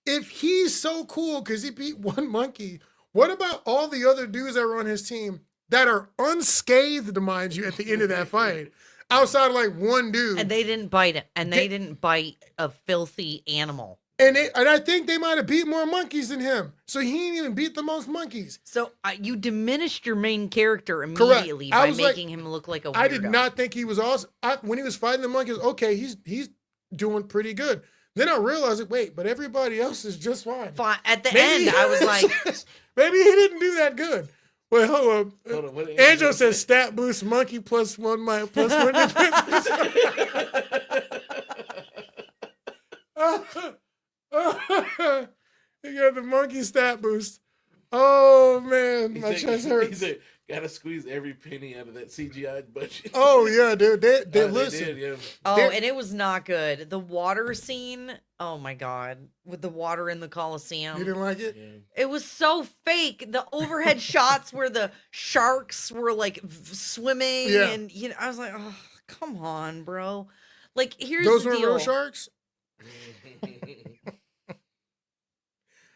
If he's so cool because he beat one monkey, what about all the other dudes that were on his team that are unscathed, mind you, at the end of that fight? Outside of like one dude. And they didn't bite it. And they didn't bite a filthy animal. And I think they might have beat more monkeys than him. So he didn't even beat the most monkeys. So you diminished your main character immediately I by was like- making him look like a weirdo. I did not think he was awesome. When he was fighting the monkeys, okay, he's doing pretty good. Then I realized, wait, but everybody else is just fine. Fine. At the Maybe end, I was like, maybe he didn't do that good. Wait, hold on. Hold on, what did Angel says stat boost monkey plus one defense. He got the monkey stat boost. Oh man, He my said- chest He hurts. said, gotta squeeze every penny out of that CGI budget. Oh yeah, dude. They They listen. did, yeah. oh, There- and it was not good. The water scene, oh my God, with the water in the You Coliseum. didn't like it? Yeah. It was so fake. The overhead shots where the sharks were like swimming, Yeah. and I was like, oh, come on, bro. Like, here's Those the were deal. real sharks.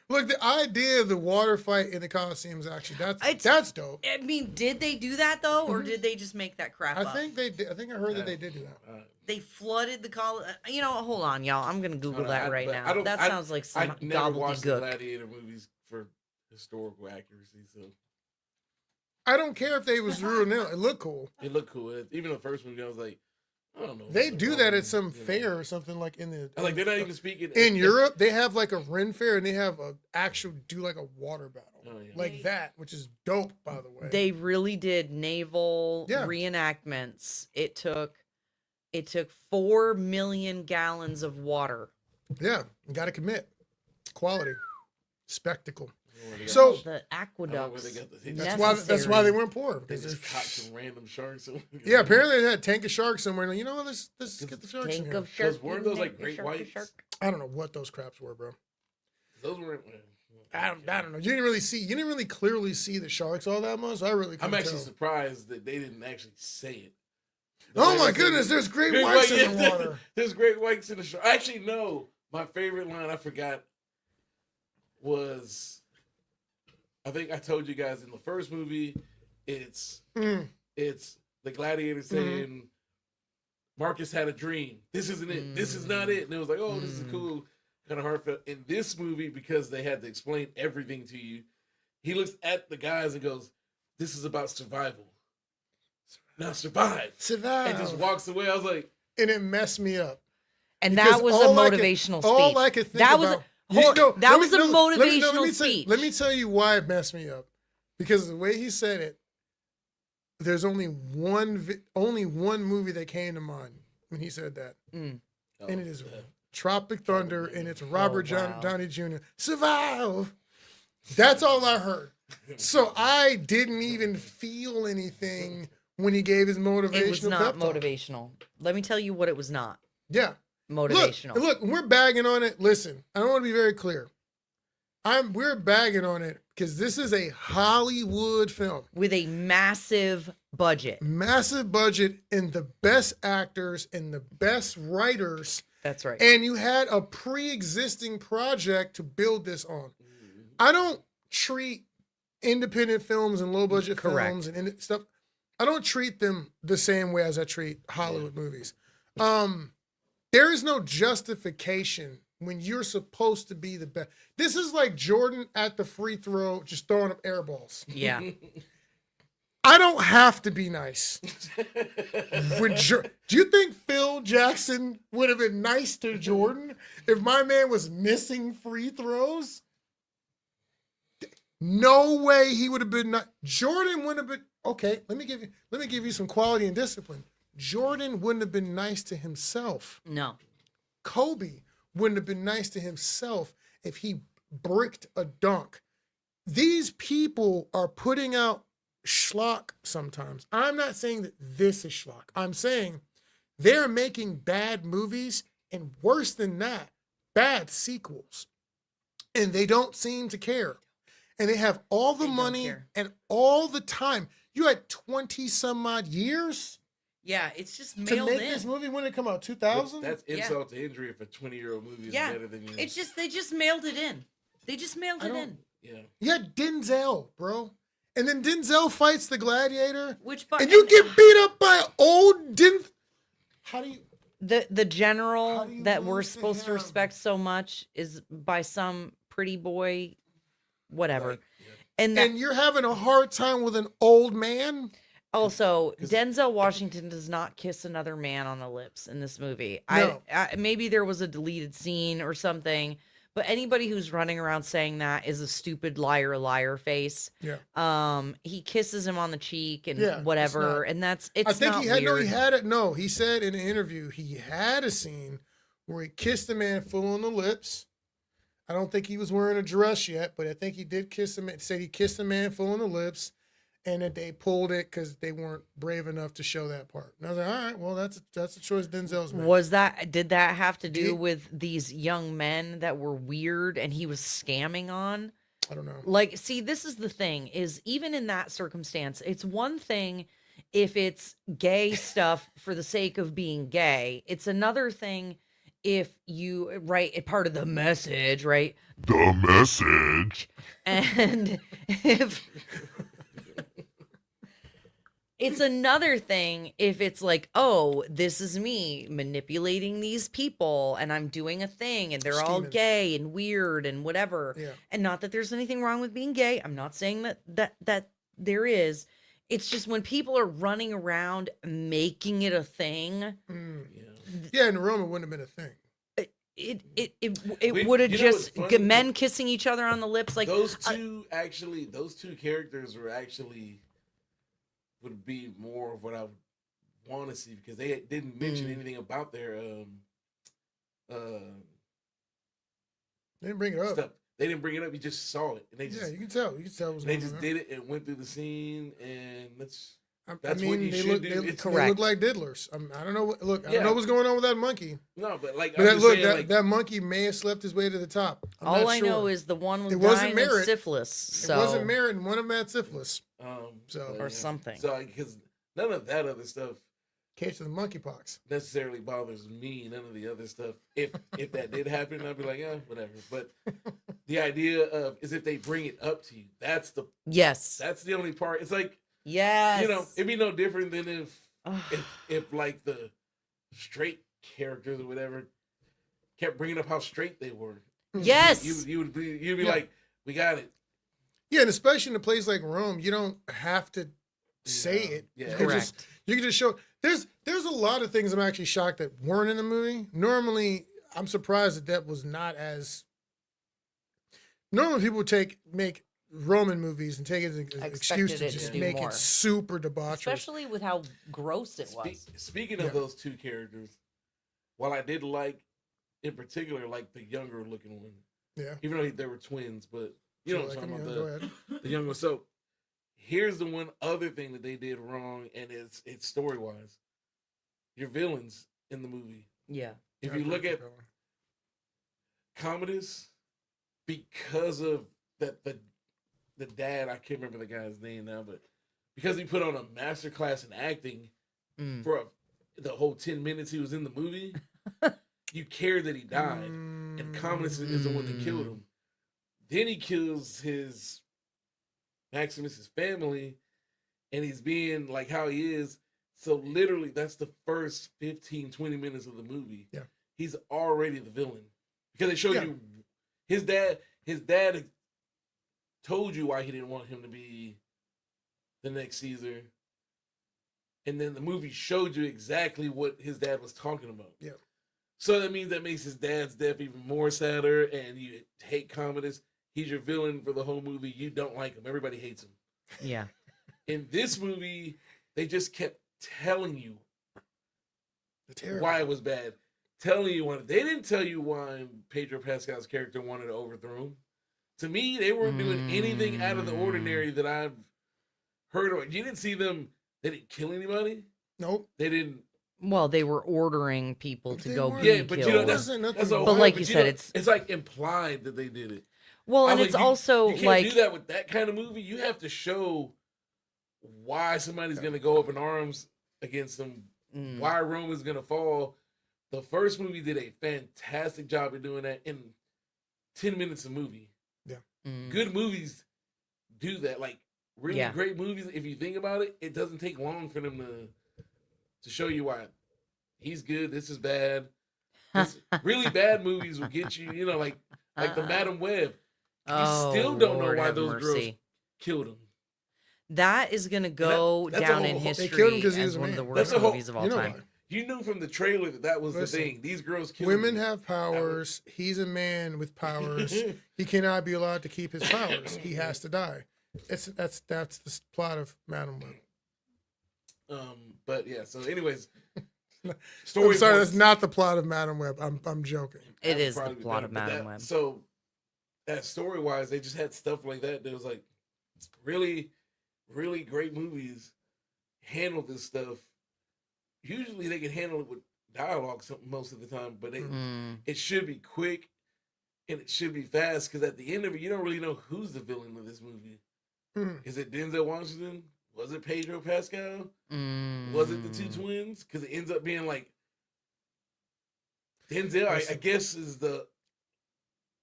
Look, the idea of the water fight in the Coliseum is actually that's dope. I mean, did they do that though, or did they just make that crap I up? think they did. I think I heard that they did do that. They flooded the Coliseum. Hold on, y'all. I'm gonna Google No, that right but now. That sounds like some I never watched the gobbledygook. Gladiator movies for historical accuracy, so I don't care if they was real or not. It looked cool. it looked cool. Even the first movie, I was like, I don't know. They what's do wrong, that at some you know. fair or something like in the. I was like, they're not even speaking in Europe. They have like a Ren fair and they have a actual do like a water battle Oh, yeah. like that, which is dope by the way. They really did naval Yeah. reenactments. It took 4 million gallons of water. Yeah, you got to commit. Quality, spectacle. I don't know where they got So- this- The I don't know where aqueducts. they got this. That's why they weren't poor. They Because just caught some random sharks. yeah, apparently they had a tank of sharks somewhere. Like, you know what? Let's get the sharks in Tank here. of shark. weren't those, like, tank of great shark, whites? shark. I don't know what those craps were, bro. Those weren't. I don't know. You didn't really clearly see the sharks all that much. I really couldn't I'm actually tell. surprised that they didn't actually say it. Oh They my said goodness, that- there's great whites in the water. There's great whites in the shark. Actually, no. My favorite line I forgot was, I think I told you guys in the first movie, it's Mm. the gladiator saying, Marcus had a dream. This isn't it. This is not it. And it was like, oh, this is cool. Kind of heartfelt. In this movie, because they had to explain everything to you, he looks at the guys and goes, this is about survival. Now survive. Survive. And just walks away. I was like, And it messed me up. And Because that was a all I could- motivational speech. All I could think that was about. that was a let motivational me speech. Let me tell you why it messed me up. Because the way he said it, there's only one movie that came to mind when he said that, and it is Tropic Thunder, and it's Robert wow. Downey Jr. Survive. That's all I heard. So I didn't even feel anything when he gave his motivational. It was not pep talk. motivational. Let me tell you what it was not. Yeah. Motivational. Look, we're bagging on it. Listen, I want to be very clear. We're bagging on it because this is a Hollywood film. With a massive budget. Massive budget and the best actors and the best writers. That's right. And you had a pre-existing project to build this on. I don't treat independent films and low-budget Correct. films and stuff. I don't treat them the same way as I treat Hollywood movies. There is no justification when you're supposed to be the best. This is like Jordan at the free throw, just throwing up air balls. Yeah. I don't have to be nice. Do you think Phil Jackson would have been nice to Jordan if my man was missing free throws? No way he would have been. Jordan wouldn't have been. Okay, let me give you some quality and discipline. Jordan wouldn't have been nice to himself. No. Kobe wouldn't have been nice to himself if he bricked a dunk. These people are putting out schlock sometimes. I'm not saying that this is schlock. I'm saying they're making bad movies and worse than that, bad sequels. And they don't seem to care. And they have all the They don't money care. and all the time. You had 20 some odd years Yeah, it's just to mailed make in. this movie. When did it come out? 2000? That's insult to injury if a 20-year-old movie is Yeah, better than yours. it's just they just mailed it in. They just mailed I it don't- in. Yeah. You had Denzel, bro. And then Denzel fights the Gladiator. Which And you get beat up by old How do you... the How general do you that we're lose to supposed to him? respect so much is by some pretty boy, whatever. Like, yeah. And that And you're having a hard time with an old man? also 'cause- Denzel Washington does not kiss another man on the lips in this movie. No. I maybe there was a deleted scene or something, but anybody who's running around saying that is a stupid liar face. Yeah. He kisses him on the cheek and Yeah, it's whatever, not- and that's I think not he had weird. he had it. No, he said in an interview he had a scene where he kissed the man full on the lips. I don't think he was wearing a dress yet, but I think he did kiss him. Said he kissed the man full on the lips, and that they pulled it because they weren't brave enough to show that part. And I was like, all right, well that's a choice Denzel's made. Did that have to do Did- with these young men that were weird and he was scamming on? I don't know. Like, see, this is the thing, is even in that circumstance, it's one thing if it's gay stuff for the sake of being gay. It's another thing if you write a part of the message, right? The message. And if it's another thing if it's like, oh, this is me manipulating these people and I'm doing a thing and they're all Scheming. gay and weird and whatever. Yeah. And not that there's anything wrong with being gay. I'm not saying that there is. It's just when people are running around making it a thing, Mm. Yeah. Yeah, in Rome it wouldn't have been a thing. it Wait, would have you know what's just funny? men kissing each other on the lips like those two characters were actually would be more of what I would want to see because they didn't mention Mm. anything about their They didn't bring it up. stuff. They didn't bring it up. You just saw it, and they Yeah, just you can tell. You can tell what's they going just on. did it and went through the scene, and I that's what you they should look, do. They, It's they correct. look like diddlers. I don't know. Look, I don't Yeah. know what's going on with that monkey. no, but like But I'm just look, saying, that, like, that monkey may have slept his way to the top. I'm all not I sure. know is the one was It wasn't dying of Merritt. syphilis. It So wasn't merit, and one of them had syphilis. so or something. So because none of that other stuff Case of the monkeypox. necessarily bothers me. None of the other stuff. If that did happen, I'd be like, yeah, whatever. But the idea of is if they bring it up to you, that's Yes. the only part. It's like Yes. you know, it'd be no different than Ugh. if like the straight characters or whatever kept bringing up how straight they were. Yes. You'd be Yeah. like, we got it. Yeah, and especially in a place like Rome, you don't have to say Yeah. it. Yeah. You can Correct. you can just show. There's a lot of things I'm actually shocked that weren't in the movie. Normally, I'm surprised that was not as. Normally, people would make Roman movies and take it as an excuse to it just to do make more. it super debaucherous. Especially with how gross it was. Speaking Yeah. of those two characters, while I did like, in particular, like the younger looking one, Yeah. even though they were twins, but you know So, what I'm like, talking go about, ahead. the younger one. So here's the one other thing that they did wrong, and it's story wise. Your villains in the movie. Yeah. If Yeah, you look keep at going. Commodus, because of that the dad, I can't remember the guy's name now, but because he put on a master class in acting Mm. for the whole 10 minutes he was in the movie, you care that he died. And Commodus is the one that killed him. Then he kills his Maximus's family, and he's being like how he is. So literally, that's the first 15, 20 minutes of the movie. Yeah. He's already the villain. Because they show Yeah. you his dad told you why he didn't want him to be the next Caesar. And then the movie showed you exactly what his dad was talking about. Yeah. So that means that makes his dad's death even more sadder, and you hate Commodus. He's your villain for the whole movie. You don't like him. Everybody hates him. Yeah. In this movie, they just kept telling you Terrible. why it was bad. Telling you why. They didn't tell you why Pedro Pascal's character wanted to overthrow him. To me, they weren't doing anything out of the ordinary that I've heard of. You didn't see them. They didn't kill anybody. Nope. They didn't. Well, they were ordering people to They go weren't. be Yeah, but killed. you know that's Wasn't nothing a wrong. But whole- like you you said, know, it's like implied that they did it. well, I and was it's like, also you can't like do that with that kind of movie. You have to show why somebody's going to go up in arms against them. Why Rome is going to fall. The first movie did a fantastic job of doing that in 10 minutes of movie. Good movies do that. Like really great movies, if you think about it, it doesn't take long for them to show you why he's good, this is bad. Really bad movies will get you, you know, like the Madam Web. You still don't know why those girls killed him. That is going to go that's a down whole- in they history killed him 'cause he as was a one of man. the That's worst a whole- movies of all You know time. why? You knew from the trailer that was Listen, the thing. These girls killed Women him. have powers. He's a man with powers. He cannot be allowed to keep his powers. He has to die. That's the plot of Madam Web. But yeah, so anyways. I'm sorry, points. that's not the plot of Madam Web. I'm joking. It That is would the probably be plot of better, but Madam Web. So that story wise, they just had stuff like that. There was like really, really great movies handle this stuff. Usually they can handle it with dialogue most of the time, but it should be quick and it should be fast because at the end of it, you don't really know who's the villain of this movie. Is it Denzel Washington? Was it Pedro Pascal? Was it the two twins? Because it ends up being like Denzel, I guess, is the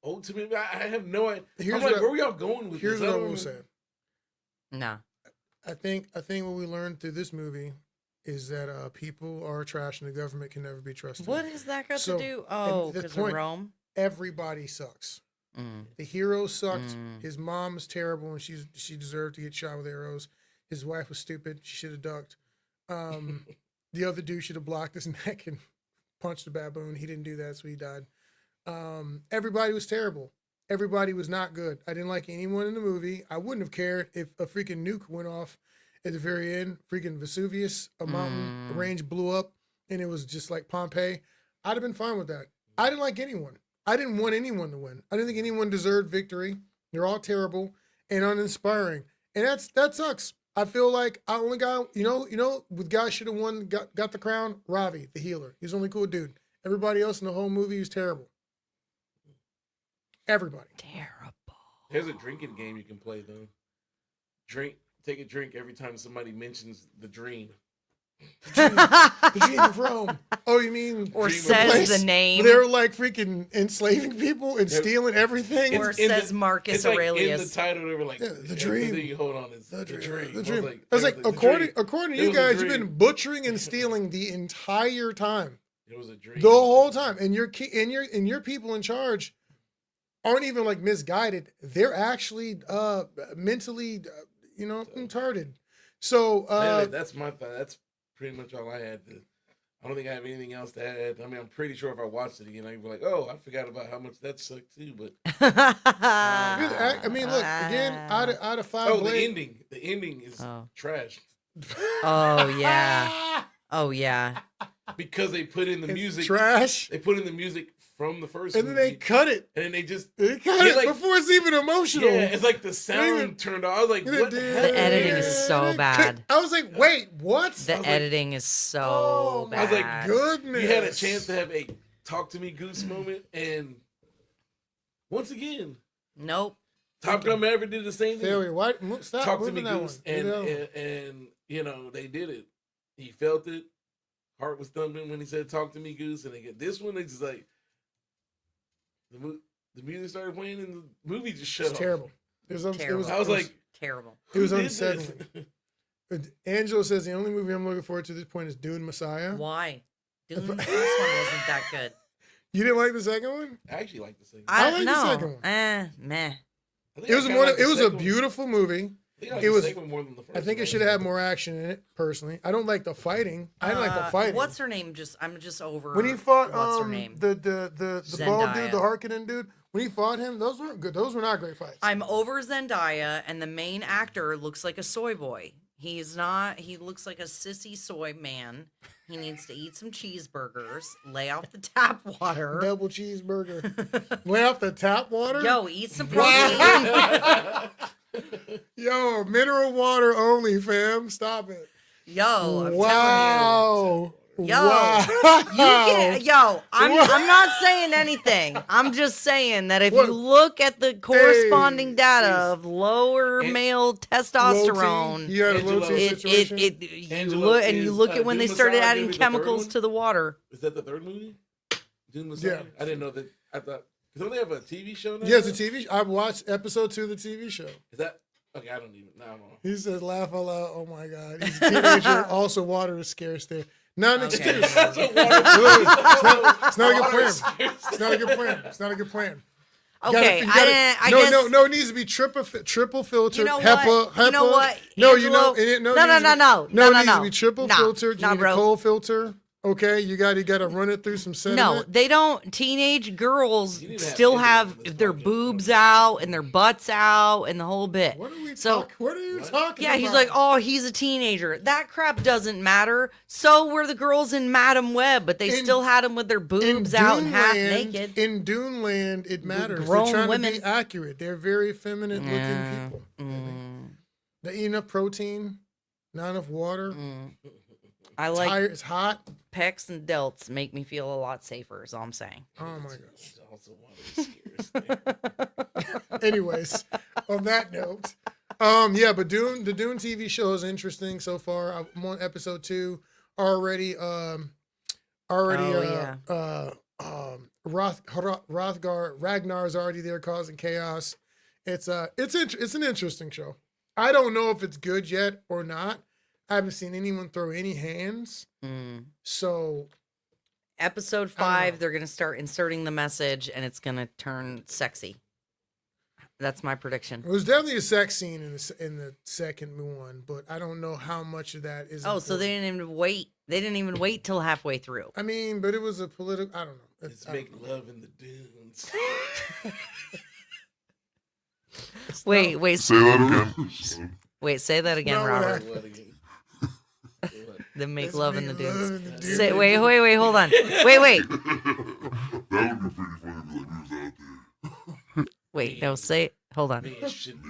ultimate. I have no idea. I'm like, where were y'all going with Here's this? what I will say. Nah. I think what we learned through this movie is that people are trash and the government can never be trusted. What has that got So, to do? and Oh, the because of point- Rome? Everybody sucks. The hero sucked. His mom was terrible and she deserved to get shot with arrows. His wife was stupid. She should have ducked. The other dude should have blocked his neck and punched the baboon. He didn't do that, so he died. Everybody was terrible. Everybody was not good. I didn't like anyone in the movie. I wouldn't have cared if a freaking nuke went off at the very end. Freaking Vesuvius, a mountain range blew up, and it was just like Pompeii. I'd have been fine with that. I didn't like anyone. I didn't want anyone to win. I didn't think anyone deserved victory. They're all terrible and uninspiring, and that sucks. I feel like I only got with guy should have won, got the crown. Ravi, the healer. He's the only cool dude. Everybody else in the whole movie is terrible. Everybody. Terrible. There's a drinking game you can play though. Take a drink every time somebody mentions the dream. The dream of Rome. Oh, you mean Or Dream of says place the name. They were like freaking enslaving people and stealing everything. Or in says the- Marcus It's like in the Aurelius. title, they were like, Yeah, the dream. everything you hold on is the dream. The dream. I I was like, the according dream. to It you was a guys, you've dream. been butchering and stealing the entire time, It was a dream. the whole time, and your people in charge aren't even like misguided. They're actually mentally, retarded. So That's my thought. That's pretty much all I had to. I don't think I have anything else to add. I mean, I'm pretty sure if I watched it again, I'd be like, "Oh, I forgot about how much that sucked too." But I mean, look again. Out of five. oh, Blade, the ending is trash Oh, yeah. Oh, yeah. because they put in the it's music. trash, They put in the music from the first, and then movie, they cut it. and then they just They cut Yeah, it like- before it's even emotional. yeah, it's like the even- sound turned off. I was like, "What?" The editing is so bad. I was like, wait, what? The I was like, editing is so Oh, bad. I was like, goodness. You had a chance to have a talk to me goose moment, and once again, Nope. Top Gun Maverick did the same thing. Failure. Why? Stop Talk to moving me that goose, one. Do that one. and you know they did it. He felt it. Heart was thumping when he said "Talk to me, goose," and they get this one. It's like the music started playing, and the movie just shut It's off. terrible. It was Terrible. I was like, Terrible. it was "Who did this?" unsettling. Angela says the only movie I'm looking forward to at this point is Dune Messiah. Why? Dude, this one wasn't that good. You didn't like the second one? I actually like the second. I like the no. second one. Meh. I think It was I kinda like the it was a second one. beautiful movie. I think I like it the was- second one more than the first. I think one. it should have had more action in it. Personally, I don't like the fighting. I didn't like the fighting. What's her name? I'm just over. When he fought what's her name? the bald dude, Zendaya. the Harkonnen dude. when he fought him, those weren't good. Those were not great fights. I'm over Zendaya, and the main actor looks like a soy boy. He's not. He looks like a sissy soy man. He needs to eat some cheeseburgers, lay off the tap water. Double cheeseburger. Lay off the tap water. Yo, eat some protein. Wow. Yo, mineral water only, fam. Stop it. Yo, I'm Wow. telling you. Yo, Wow. you can, yo, I'm not saying anything. I'm just saying that if What? you look at the corresponding Hey, data of lower And- male Low testosterone, T. You had a low Angelo. T situation. you Angelo look and you is, look at when they Doom started Messiah adding gonna be the third chemicals one? to the water. Is that the third movie? Doom Messiah? Yeah. I didn't know that. I thought, because don't they have a TV show now? Yeah, it's a TV show. I watched episode 2 of the TV show. Is that, okay, I don't even, now I'm on. He says, laugh out loud. Oh my God. He's a teenager. Also, water is scarce there. Not an Okay. excuse. It's It's not a good plan. It's not a good plan. It's not a good plan. You gotta- Okay, you gotta- I no, guess. no, it needs to be triple filtered. You know HEPA, what? You know what? No, you know, Angelo- it, no, No, it needs to be- no. No, it needs to be triple Nah, filtered. You nah, need bro. a cold filter. Okay, you got to run it through some sediment. No, they don't. Teenage girls You need to have still Angelo have on this their podcast. boobs out and their butts out and the whole bit. What are we So- talking? What are you talking Yeah, about? he's like, oh, he's a teenager. That crap doesn't matter. So were the girls in Madam Web, but they In- still had them with their boobs out and half Duneland- naked. In Duneland, it matters. grown They're trying to women. be accurate. They're very feminine Yeah. looking people. Mm, They eat enough protein, not enough water. mm. I like Tired, it's hot. pecs and delts make me feel a lot safer, is all I'm saying. Oh my god. It's also one of the scariest things. Anyways, on that note, yeah, but the Dune TV show is interesting so far. I'm on episode 2 already. Ragnar's already there causing chaos. It's an interesting show. I don't know if it's good yet or not. I haven't seen anyone throw any hands. Mm. So Episode I don't know. 5, they're going to start inserting the message and it's going to turn sexy. That's my prediction. it was definitely a sex scene in the second one, but I don't know how much of that is. Oh, so important. they didn't even wait. They didn't even wait till halfway through. I mean, but it was a political. I don't know. Let's I make don't know. love in the dunes. Wait, Say that again. wait, say that again, No, what Robert. happened? What again? What? Then make Let's love make in the love dudes. in the dunes. Say, wait, hold on. Wait. That would be pretty funny if like we was out there. Wait, no, say, hold on. Man should be.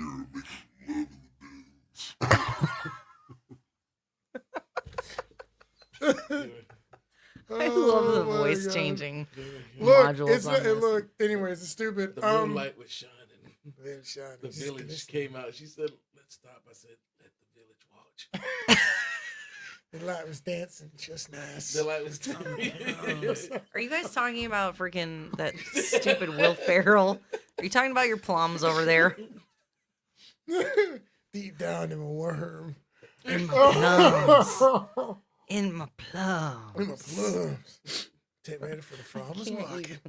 I love the Oh my voice God. changing Look, modules it's on this. look. Anyways, it's stupid. The moonlight was shining. Very shiny. The Just village this- came out. She said, "Let's stop." I said, "Let the village watch." The light was dancing just nice. The light was. Are you guys talking about freaking that stupid Will Ferrell? Are you talking about your plums over there? Deep down in my worm. In my plums. In my plums. In my plums. Take ready for the farmer's market.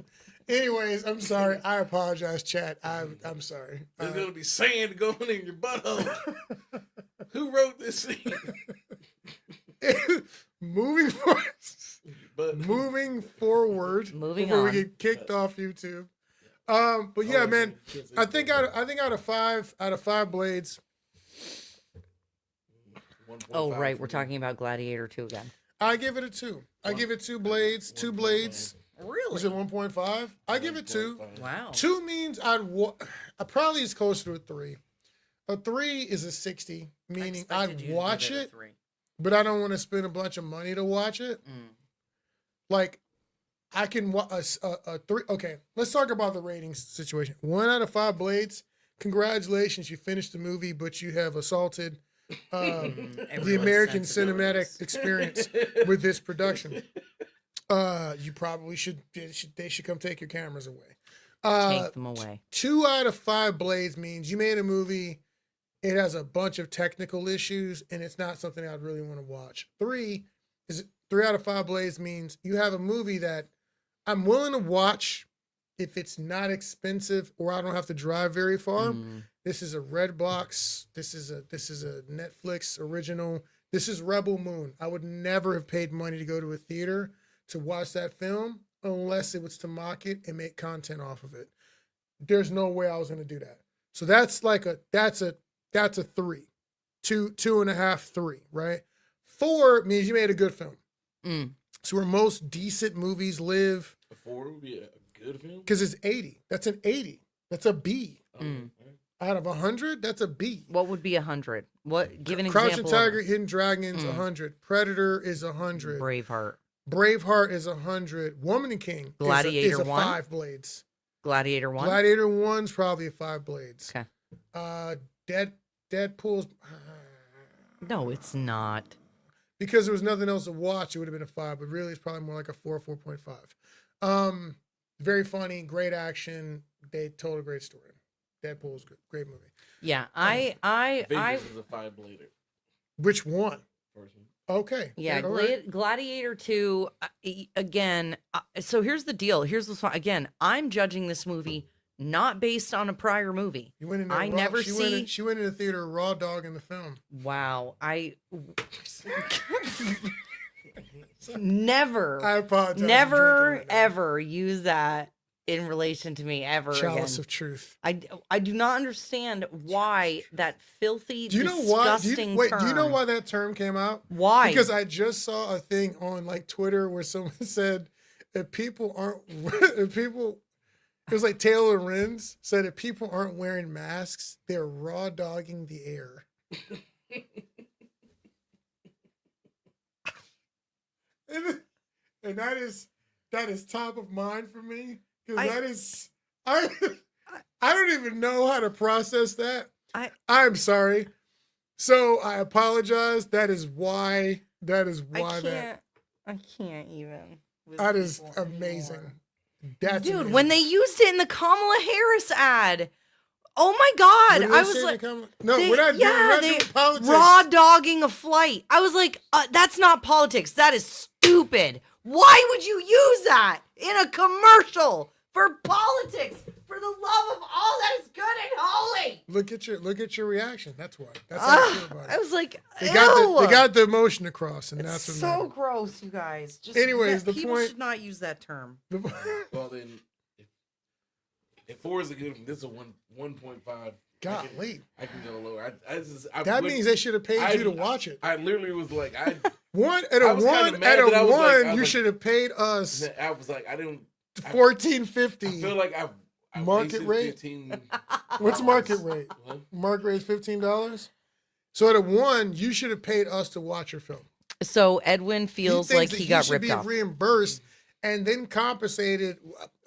Anyways, I'm sorry. I apologize, chat. I'm sorry. There's gonna be sand going in your butthole. Who wrote this scene? moving forward. But Moving forward. Moving before on. we get kicked off YouTube. But yeah, man. I think out of five blades, Oh, right. We're talking about Gladiator 2 again. I give it a 2. I give it 2 blades. 2 blades. Really? Is it 1.5? I give it 2. Wow. 2 means I probably is closer to a 3. A 3 is a 60, meaning I'd watch it, but I don't want to spend a bunch of money to watch it. Mm. Like, I can watch a 3. Okay, let's talk about the ratings situation. 1 out of 5 blades. Congratulations, you finished the movie, but you have assaulted the Everyone's American sensibilities. cinematic experience with this production. You probably should. They should come take your cameras away. Take them away. 2 out of 5 blades means you made a movie. It has a bunch of technical issues, and it's not something I'd really want to watch. 3 out of 5 blades means you have a movie that I'm willing to watch if it's not expensive or I don't have to drive very far. Mm. This is a Redbox. This is a Netflix original. This is Rebel Moon. I would never have paid money to go to a theater to watch that film unless it was to mock it and make content off of it. there's no way I was gonna do that. So that's like that's a 3, 2.5, 3, right? 4 means you made a good film. Mm. So where most decent movies live, A 4 would be a good film. because it's 80. That's an 80. That's a B. Mm. Out of 100, that's a B. What would be 100? What? Give an Crouching example. Tiger, Hidden Dragons, Mm. 100. Predator is 100. Braveheart. Braveheart is 100. Woman and King Gladiator is a 1? 5 blades. Gladiator 1. Gladiator 1's probably a 5 blades. Okay. Deadpool's No, it's not. because there was nothing else to watch, it would have been a 5, but really it's probably more like a 4, 4.5. Very funny, great action. They told a great story. Deadpool's good, great movie. Yeah, I Avengers is a 5-blader. Which one? First one. Okay. Yeah, all right. Gladiator 2, again, so here's the deal. Here's what's fun. Again, I'm judging this movie not based on a prior movie. You went in I never see. She went in the theater raw dog in the film. Wow. Never, I apologize. for never, drinking right now. ever use that in relation to me ever Chalice again. of truth. I do not understand why that filthy, Do you know why? disgusting Do you know term- why that term came out? Why? Because I just saw a thing on like Twitter where someone said if people aren't if people it was like Taylor Renz said if people aren't wearing masks, they're raw dogging the air. and that is top of mind for me because that is I don't even know how to process that. I'm sorry. So I apologize. That is why that. I can't even. with That is people amazing. anymore. That's Dude, amazing. when they used it in the Kamala Harris ad, oh my What God. did they I was say like, to no, we're not doing politics. raw dogging a flight. I was like, that's not politics. That is stupid. Why would you use that in a commercial for politics? For the love of all that is good and holy. Look at your reaction. That's why. That's how I feel about I it. was like, They got the emotion across, and it's that's what so matters. gross, you guys. Just Anyways, the people point- should not use that term. Well, then, if 4 is a good one, this is a 1.5. Golly. I can go lower. That means they should have paid you to watch it. I literally was like, At I a was kinda one, mad at that I a was like- one, I was you like- should have paid us I was like, I feel $14.50. like I Market wasted rate? 15. What's market rate? What? Market rate is $15. So at a one, you should have paid us to watch your film. So Edwin feels like he got ripped should off. be reimbursed and then compensated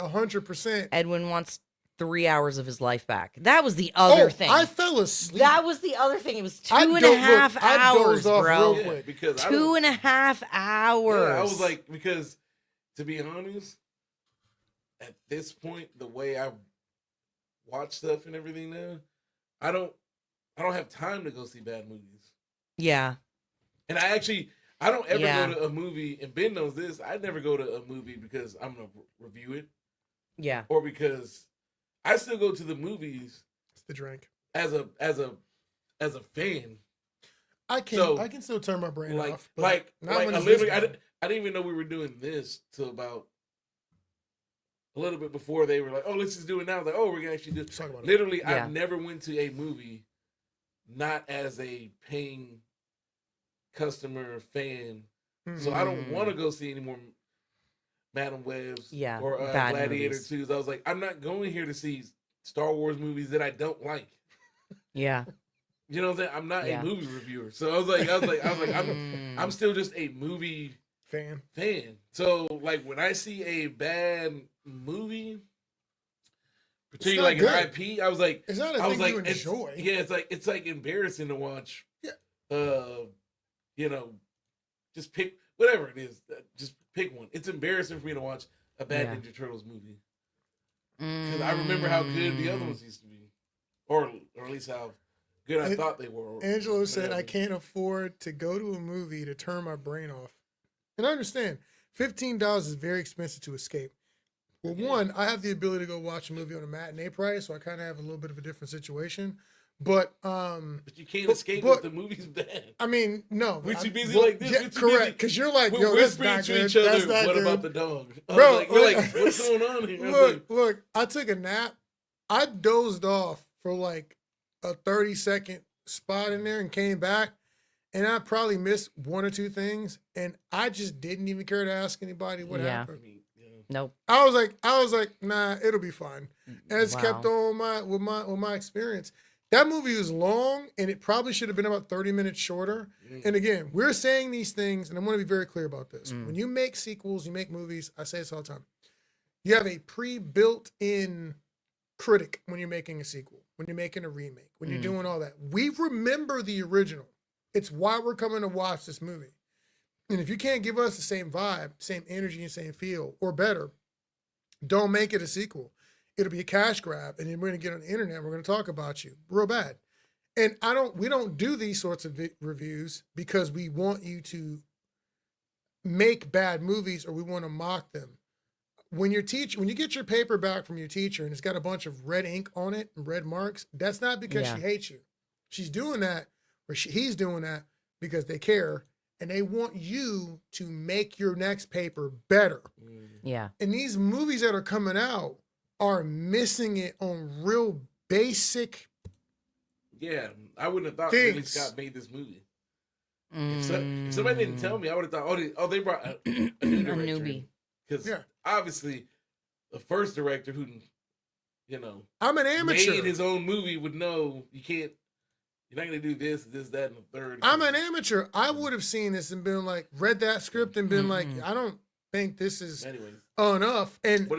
100%. Edwin wants 3 hours of his life back. That was the other thing. I fell asleep. That was the other thing. It was I 2.5 I hours, dozed off bro. real quick. Because 2.5 hours. Yeah, I was like, because to be honest, at this point, the way I watch stuff and everything now, I don't have time to go see bad movies. yeah. And I don't ever Yeah. go to a movie, and Ben knows this, I never go to a movie because I'm going to review it Yeah. or because I still go to the movies It's the drink. as a fan. I can So, I can still turn my brain Like, off. But like, not like when I it's literally, this bad. I didn't even know we were doing this till about a little bit before they were like, "Oh, let's just do it now." Like, "Oh, we're gonna actually do." Let's talk about it. Literally, Yeah. I've never went to a movie not as a paying customer fan, so I don't want to go see any more Madam Webs Yeah, or bad Gladiator movies. 2s. I was like, I'm not going here to see Star Wars movies that I don't like. Yeah. You know what I'm saying? I'm not Yeah. a movie reviewer, so I was like, I'm still just a movie fan. So like when I see a bad movie, not particularly like good. an IP, I was like, It's not a I was thing like, you it's- enjoy. yeah, it's like embarrassing to watch. Yeah. You know, just pick whatever it is. Just pick one. It's embarrassing for me to watch a bad Yeah. Ninja Turtles movie because I remember how good the other ones used to be, or at least how good I thought they were. or Angelo said, whatever. I can't afford to go to a movie to turn my brain off. And I understand. $15 is very expensive to escape. Well, one, I have the ability to go watch a movie on a matinee price, so I kind of have a little bit of a different situation. But But you can't but- escape but- if the movie's bad. I mean, no. We're too I'm- busy well, like this. Yeah, We're too correct. busy. Because you're like, We're yo, that's whispering not to good. each other. That's not What good. about the dog? Bro, We're like, what's going on here? I was like, Look, I took a nap. I dozed off for like a 30-second spot in there and came back, and I probably missed one or two things, and I just didn't even care to ask anybody what Yeah. happened. Nope. I was like, nah, it'll be fine. And I just kept Wow. on with my experience. That movie was long, and it probably should have been about 30 minutes shorter. And again, we're saying these things, and I want to be very clear about this. When you make sequels, you make movies, I say this all the time. You have a pre-built-in critic when you're making a sequel, when you're making a remake, when you're doing all that. We remember the original. It's why we're coming to watch this movie. And if you can't give us the same vibe, same energy, and same feel, or better, don't make it a sequel. It'll be a cash grab, and then we're gonna get on the internet. And we're gonna talk about you real bad. And we don't do these sorts of reviews because we want you to make bad movies or we want to mock them. When you get your paper back from your teacher and it's got a bunch of red ink on it and red marks, that's not because she hates you. She's doing that, or he's doing that because they care. And they want you to make your next paper better. Yeah. And these movies that are coming out are missing it on real basic. Yeah, I wouldn't have thought things. Ridley Scott made this movie. If somebody didn't tell me, I would have thought, they brought a new director. newbie. Because obviously, the first director who, I'm an amateur. made his own movie would know you're not going to do this, that, and the third. I'm an amateur. I would have seen this and been like, read that script and been like, I don't think this is enough. And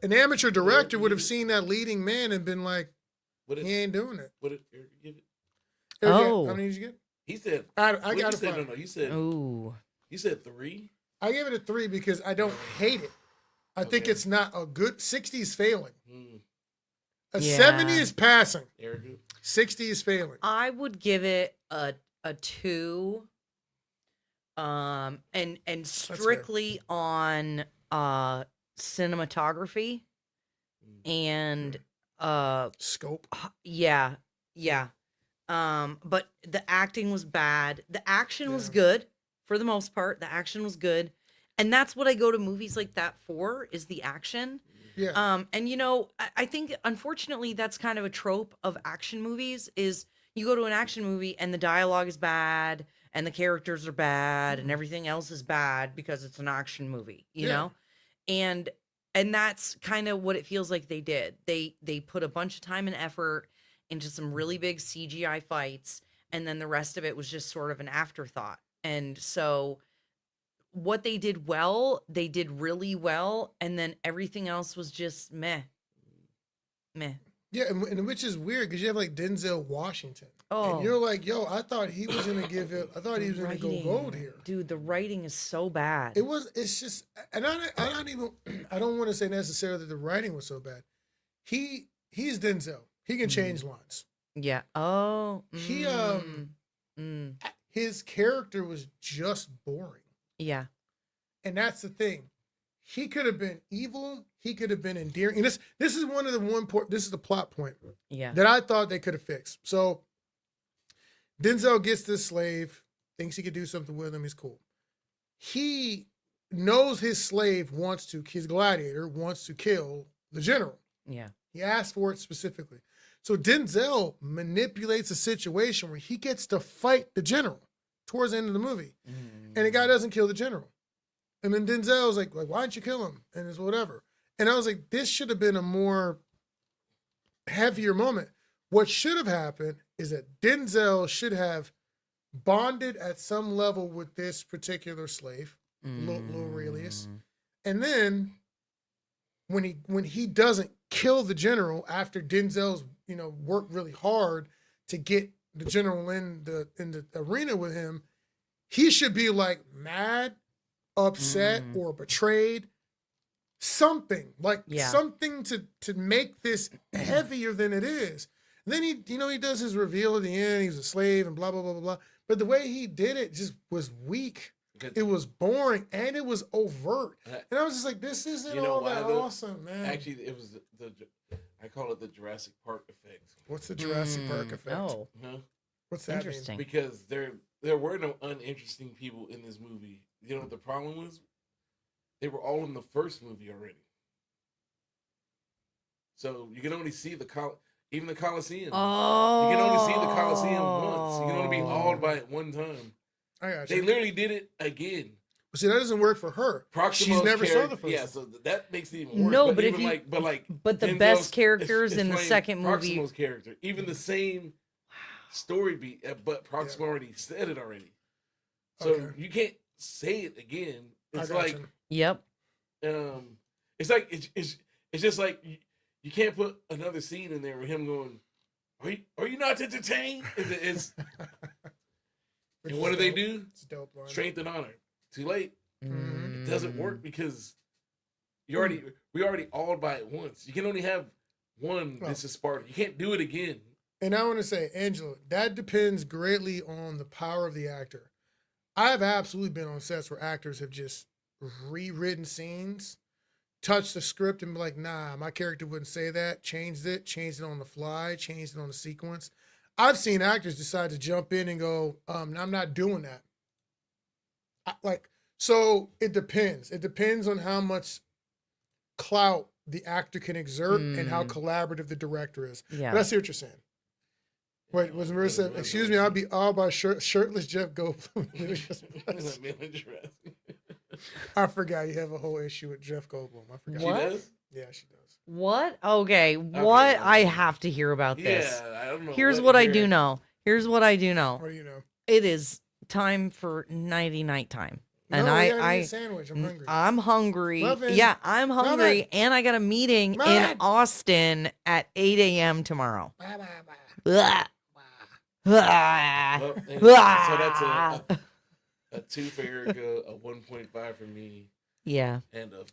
an amateur director would have seen that leading man and been like, he ain't doing it. What did Eric give it? How many did you get? He said, I got to find. find. No, you said, Ooh. you said 3? I gave it a 3 because I don't hate it. I think it's not a good 60 is failing. A 70 is passing. 60 is failing. I would give it a 2. And strictly on cinematography and scope. Yeah. But the acting was bad. The action was good for the most part. The action was good. And that's what I go to movies like that for, is the action. Yeah. And I think unfortunately that's kind of a trope of action movies, is you go to an action movie and the dialogue is bad and the characters are bad and everything else is bad because it's an action movie, you know? And that's kind of what it feels like they did. They put a bunch of time and effort into some really big CGI fights, and then the rest of it was just sort of an afterthought. And so what they did well, they did really well, and then everything else was just meh. Yeah, and which is weird because you have like Denzel Washington. Oh, and you're like, yo, I thought he was gonna give it. I thought he was gonna go gold here. Dude, the writing is so bad. It's just, and I don't want to say necessarily that the writing was so bad. He's Denzel. He can change lines. Yeah. Oh. His character was just boring. Yeah. And that's the thing. He could have been evil. He could have been endearing. And this is one of the this is the plot point that I thought they could have fixed. So Denzel gets this slave, thinks he could do something with him. He's cool. He knows his slave his gladiator wants to kill the general. Yeah. He asked for it specifically. So Denzel manipulates a situation where he gets to fight the general towards the end of the movie. And the guy doesn't kill the general. And then Denzel's like, why don't you kill him? And it's whatever. And I was like, this should have been a more heavier moment. What should have happened is that Denzel should have bonded at some level with this particular slave, Lil Aurelius. And then when he doesn't kill the general after Denzel's, worked really hard to get the general in the arena with him, he should be like mad, upset, or betrayed. Something something to make this heavier than it is. And then he does his reveal at the end. He's a slave and blah blah blah blah blah. But the way he did it just was weak. It was boring and it was overt. And I was just like, this isn't all that awesome, man. Actually, it was I call it the Jurassic Park effect. What's the Jurassic Park effect? Oh, what's that interesting. mean? Because there were no uninteresting people in this movie. You know what the problem was? They were all in the first movie already. So you can only see even the Coliseum. Oh. You can only see the Coliseum once. You can only be awed by it one time. I got They you. literally did it again. But see, that doesn't work for her. She's never saw the first. Yeah, so that makes it even worse. No, but but if even you, but the Denzel's- best characters it's in the playing second movie. Proximo's character, even the same story beat, but Proximo already said it already. So Okay. you can't say it again. It's I got like, you. Yep. it's like it's just like you can't put another scene in there with him going, "Are you not entertained?" It's and what do they do? It's dope. Line. Strength and honor. Too late. Mm-hmm. It doesn't work because we already awed by it once. You can only have one. Well, This is Sparta. You can't do it again. And I want to say, Angela, that depends greatly on the power of the actor. I've absolutely been on sets where actors have just rewritten scenes, touched the script, and be like, nah, my character wouldn't say that. Changed it on the fly, changed it on the sequence. I've seen actors decide to jump in and go, I'm not doing that. So it depends. It depends on how much clout the actor can exert and how collaborative the director is. Yeah. But I see what you're saying. Wait, was Marissa? Excuse me, I'll be all by shirtless Jeff Goldblum. I forgot you have a whole issue with Jeff Goldblum. I forgot. What? She does? Yeah, she does. What? Okay. What? I have to hear about this. Yeah, I don't know. Here's what I do know. Here's what I do know. What do you know? It is time for nighty night time. And no, I I need a sandwich. I'm hungry. I'm hungry. Muffin. Yeah, I'm hungry, Muffin. and I got a meeting in Muffin. Austin at 8 a.m. tomorrow. Bye, bye, bye. Blah. Blah. Well, anyway, Blah. so that's a 2 for Erica, a 1.5 for me, Yeah. and a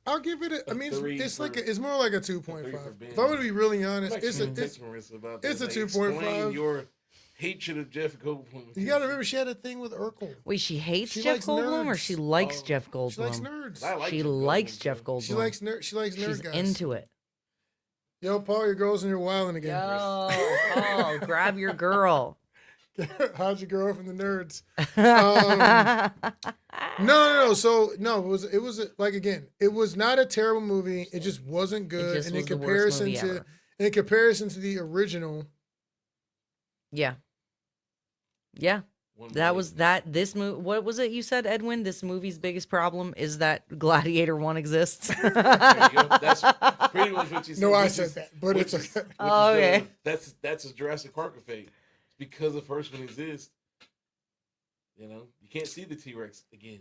I'll give it a. I mean, three it's for- like it's more like a three 2.5. for Ben. If I'm gonna be really honest, I'm actually gonna it's text Marissa about it's that. a 2.5. Explain your hatred of Jeff Goldblum. you gotta remember she had a thing with Urkel. Wait, she hates She Jeff likes Goldblum, or nerds. she likes Oh, Jeff She Goldblum? likes nerds. I like She Jeff Goldblum, likes so- Jeff Goldblum. She likes nerd. She likes nerd She's guys. into it. Yo, Paul, your girl's in here wilding again. Yo, Paul, grab your girl. How'd your girl from the nerds? No. So no, it was like again, it was not a terrible movie. It just wasn't good. just and was the worst movie ever. in comparison to the original, Yeah. Yeah. That was that. This movie. What was it you said, Edwin? This movie's biggest problem is that Gladiator 1 exists. There you go. That's pretty much what you said. no, I which said is- that, but which it's is- okay. which Oh, is okay. That's a Jurassic Park effect. Because the first one exists, you can't see the T-Rex again.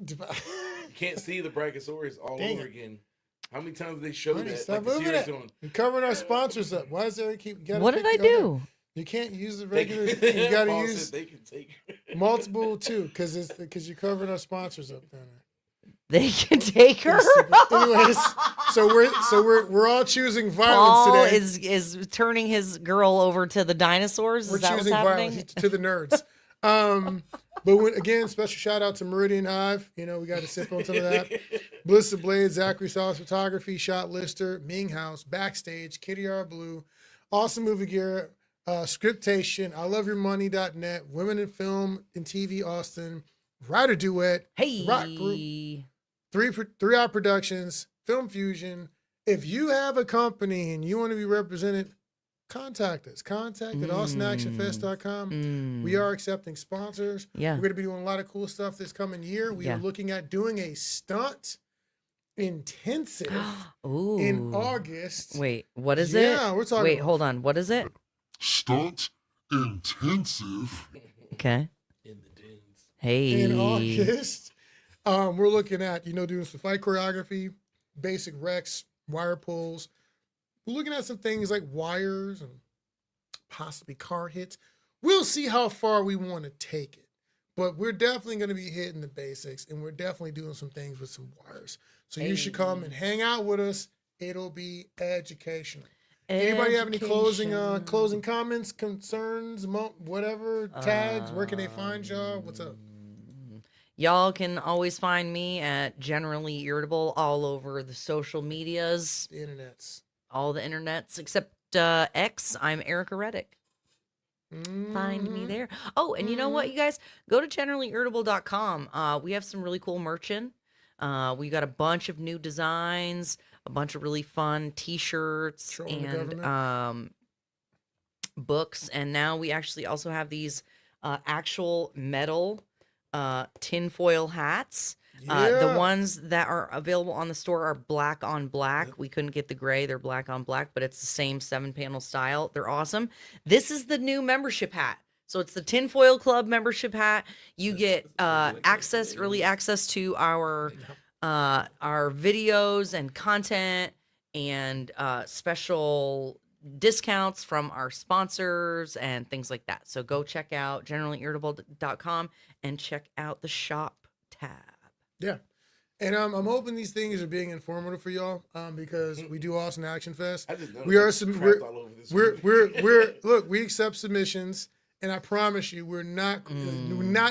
You can't see the Brachiosaurus all Dang over it. again. How many times did they show Honey, that? stop Like the moving T-Rex it. on. You're covering our sponsors up. Why is there keep? You gotta What did pick I the other- do? You can't use the They- regular thing. You gotta Paul use said they can take her. multiple too, because you're covering our sponsors up down there. They can take her. Anyways, so we're all choosing violence Paul today. is turning his girl over to the dinosaurs. We're Is that what's choosing happening? violence to the nerds. But again, special shout out to Meridian Hive. We got to sip on some of that. Bliss of Blade, Zachary Sauce Photography, Shot Lister, Ming House, Backstage, Kitty R Blue, Awesome Movie Gear, Scriptation, I Love Your Money.net, Women in Film and TV Austin, Writer Duet, Hey. Rock Group, 3 Eye Productions, Film Fusion. If you have a company and you want to be represented, contact us. Contact at AustinActionFest.com. We are accepting sponsors. Yeah. We're going to be doing a lot of cool stuff this coming year. We Yeah. are looking at doing a stunt intensive Ooh. in August. Wait, what is it? Yeah, we're talking Wait, about- hold on. What is it? Stunt intensive. Okay. In the dunes. Hey. In August. We're looking at, doing some fight choreography, basic recs, wire pulls. We're looking at some things like wires and possibly car hits. We'll see how far we want to take it. But we're definitely going to be hitting the basics, and we're definitely doing some things with some wires. So you should come and hang out with us. It'll be educational. Anybody have any closing comments, concerns, whatever, tags? Where can they find y'all? What's up? Y'all can always find me at Generally Irritable all over the social medias, The internets. all the internets except X. I'm Erica Reddick. Find me there. Oh, and you know what, you guys? Go to generallyirritable.com. We have some really cool merch in. We got a bunch of new designs, a bunch of really fun T-shirts Trolling the and government. books, and now we actually also have these actual metal tinfoil hats. The Yeah. ones that are available on the store are black on black. We couldn't get the gray; they're black on black, but it's the same 7-panel style. They're awesome. This is the new membership hat. So it's the Tinfoil Club membership hat. You get early access to our videos and content and special discounts from our sponsors and things like that. So go check out generallyirritable.com and check out the shop tab. Yeah. And I'm hoping these things are being informative for y'all because we do Austin Action Fest. I just know We are some some all over this. we're look, we accept submissions, and I promise you we're not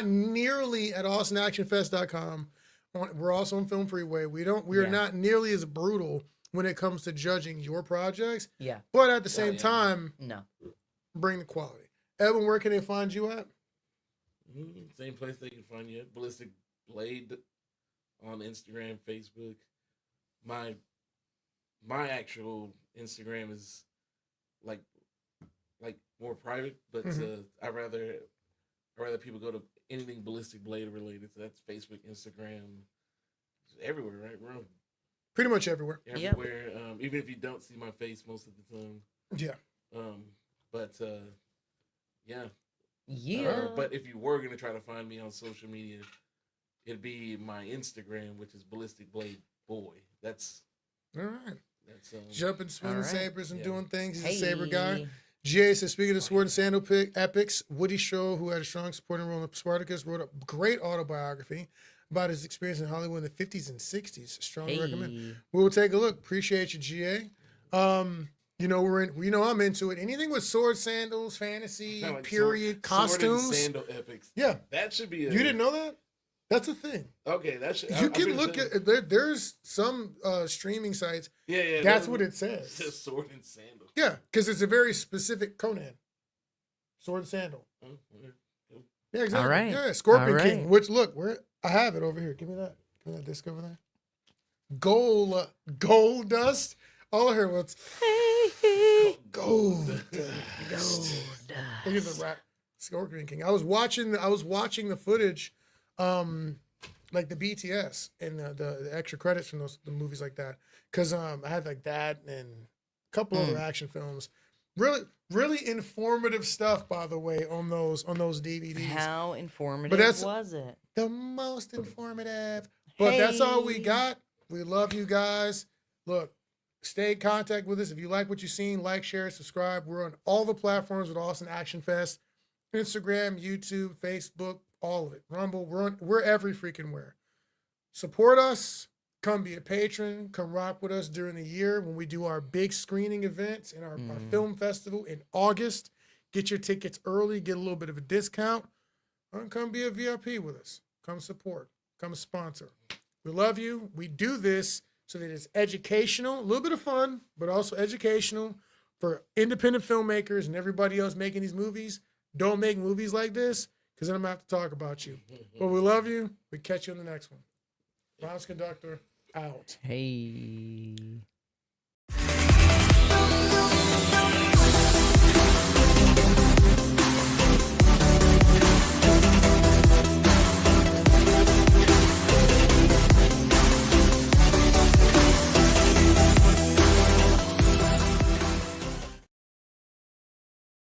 nearly at austinactionfest.com. We're also on Film Freeway. We are not nearly as brutal when it comes to judging your projects. Yeah. But at the same time, No. bring the quality. Evan, where can they find you at? Same place they can find you at Ballistic Blade on Instagram, Facebook. My actual Instagram is like more private, but I rather people go to anything Ballistic Blade related. So that's Facebook, Instagram, everywhere, right? We're on Pretty much everywhere. everywhere. Even if you don't see my face most of the time. Yeah. But yeah. Yeah. But if you were gonna try to find me on social media, it'd be my Instagram, which is Ballistic Blade Boy. That's All right. that's Jumping, swinging All right. sabers and Yeah. doing things. He's Hey. a saber guy. GA says, speaking of sword and sandal epics, Woody Shaw, who had a strong supporting role in Spartacus, wrote a great autobiography about his experience in Hollywood in the 50s and 60s. Strongly recommend. We will take a look. Appreciate you, GA. I'm into it. Anything with sword, sandals, fantasy, kinda like period, sword and costumes. sandal epics. Yeah. That should be. You didn't know that? That's a thing. Okay, that should. You can look at there's some streaming sites. Yeah. That's what it says. Just sword and sandal. Yeah, because it's a very specific Conan. Sword and sandal. Oh, okay. Yeah, exactly. All right. Yeah, Scorpion All right. King. Which look, I have it over here. Give me that. Give me that disc over there. Gold dust. All I heard was gold dust. Look at the rat. Scorpion King. I was watching the footage, like the BTS and the extra credits from the movies like that. Cause I had like that and a couple other action films. Really, really informative stuff, by the way, on those DVDs. How informative But that's- was it? The most informative. But that's all we got. We love you guys. Look, stay in contact with us. If you like what you've seen, like, share, subscribe. We're on all the platforms with Austin Action Fest. Instagram, YouTube, Facebook, all of it. Rumble, we're every freaking where. Support us. Come be a patron. Come rock with us during the year when we do our big screening events and our film festival in August. Get your tickets early. Get a little bit of a discount. And come be a VIP with us. Come support. Come sponsor. We love you. We do this so that it's educational, a little bit of fun, but also educational for independent filmmakers and everybody else making these movies. Don't make movies like this because then I'm going to have to talk about you. But we love you. We catch you on the next one. Bounce Conductor out. Hey.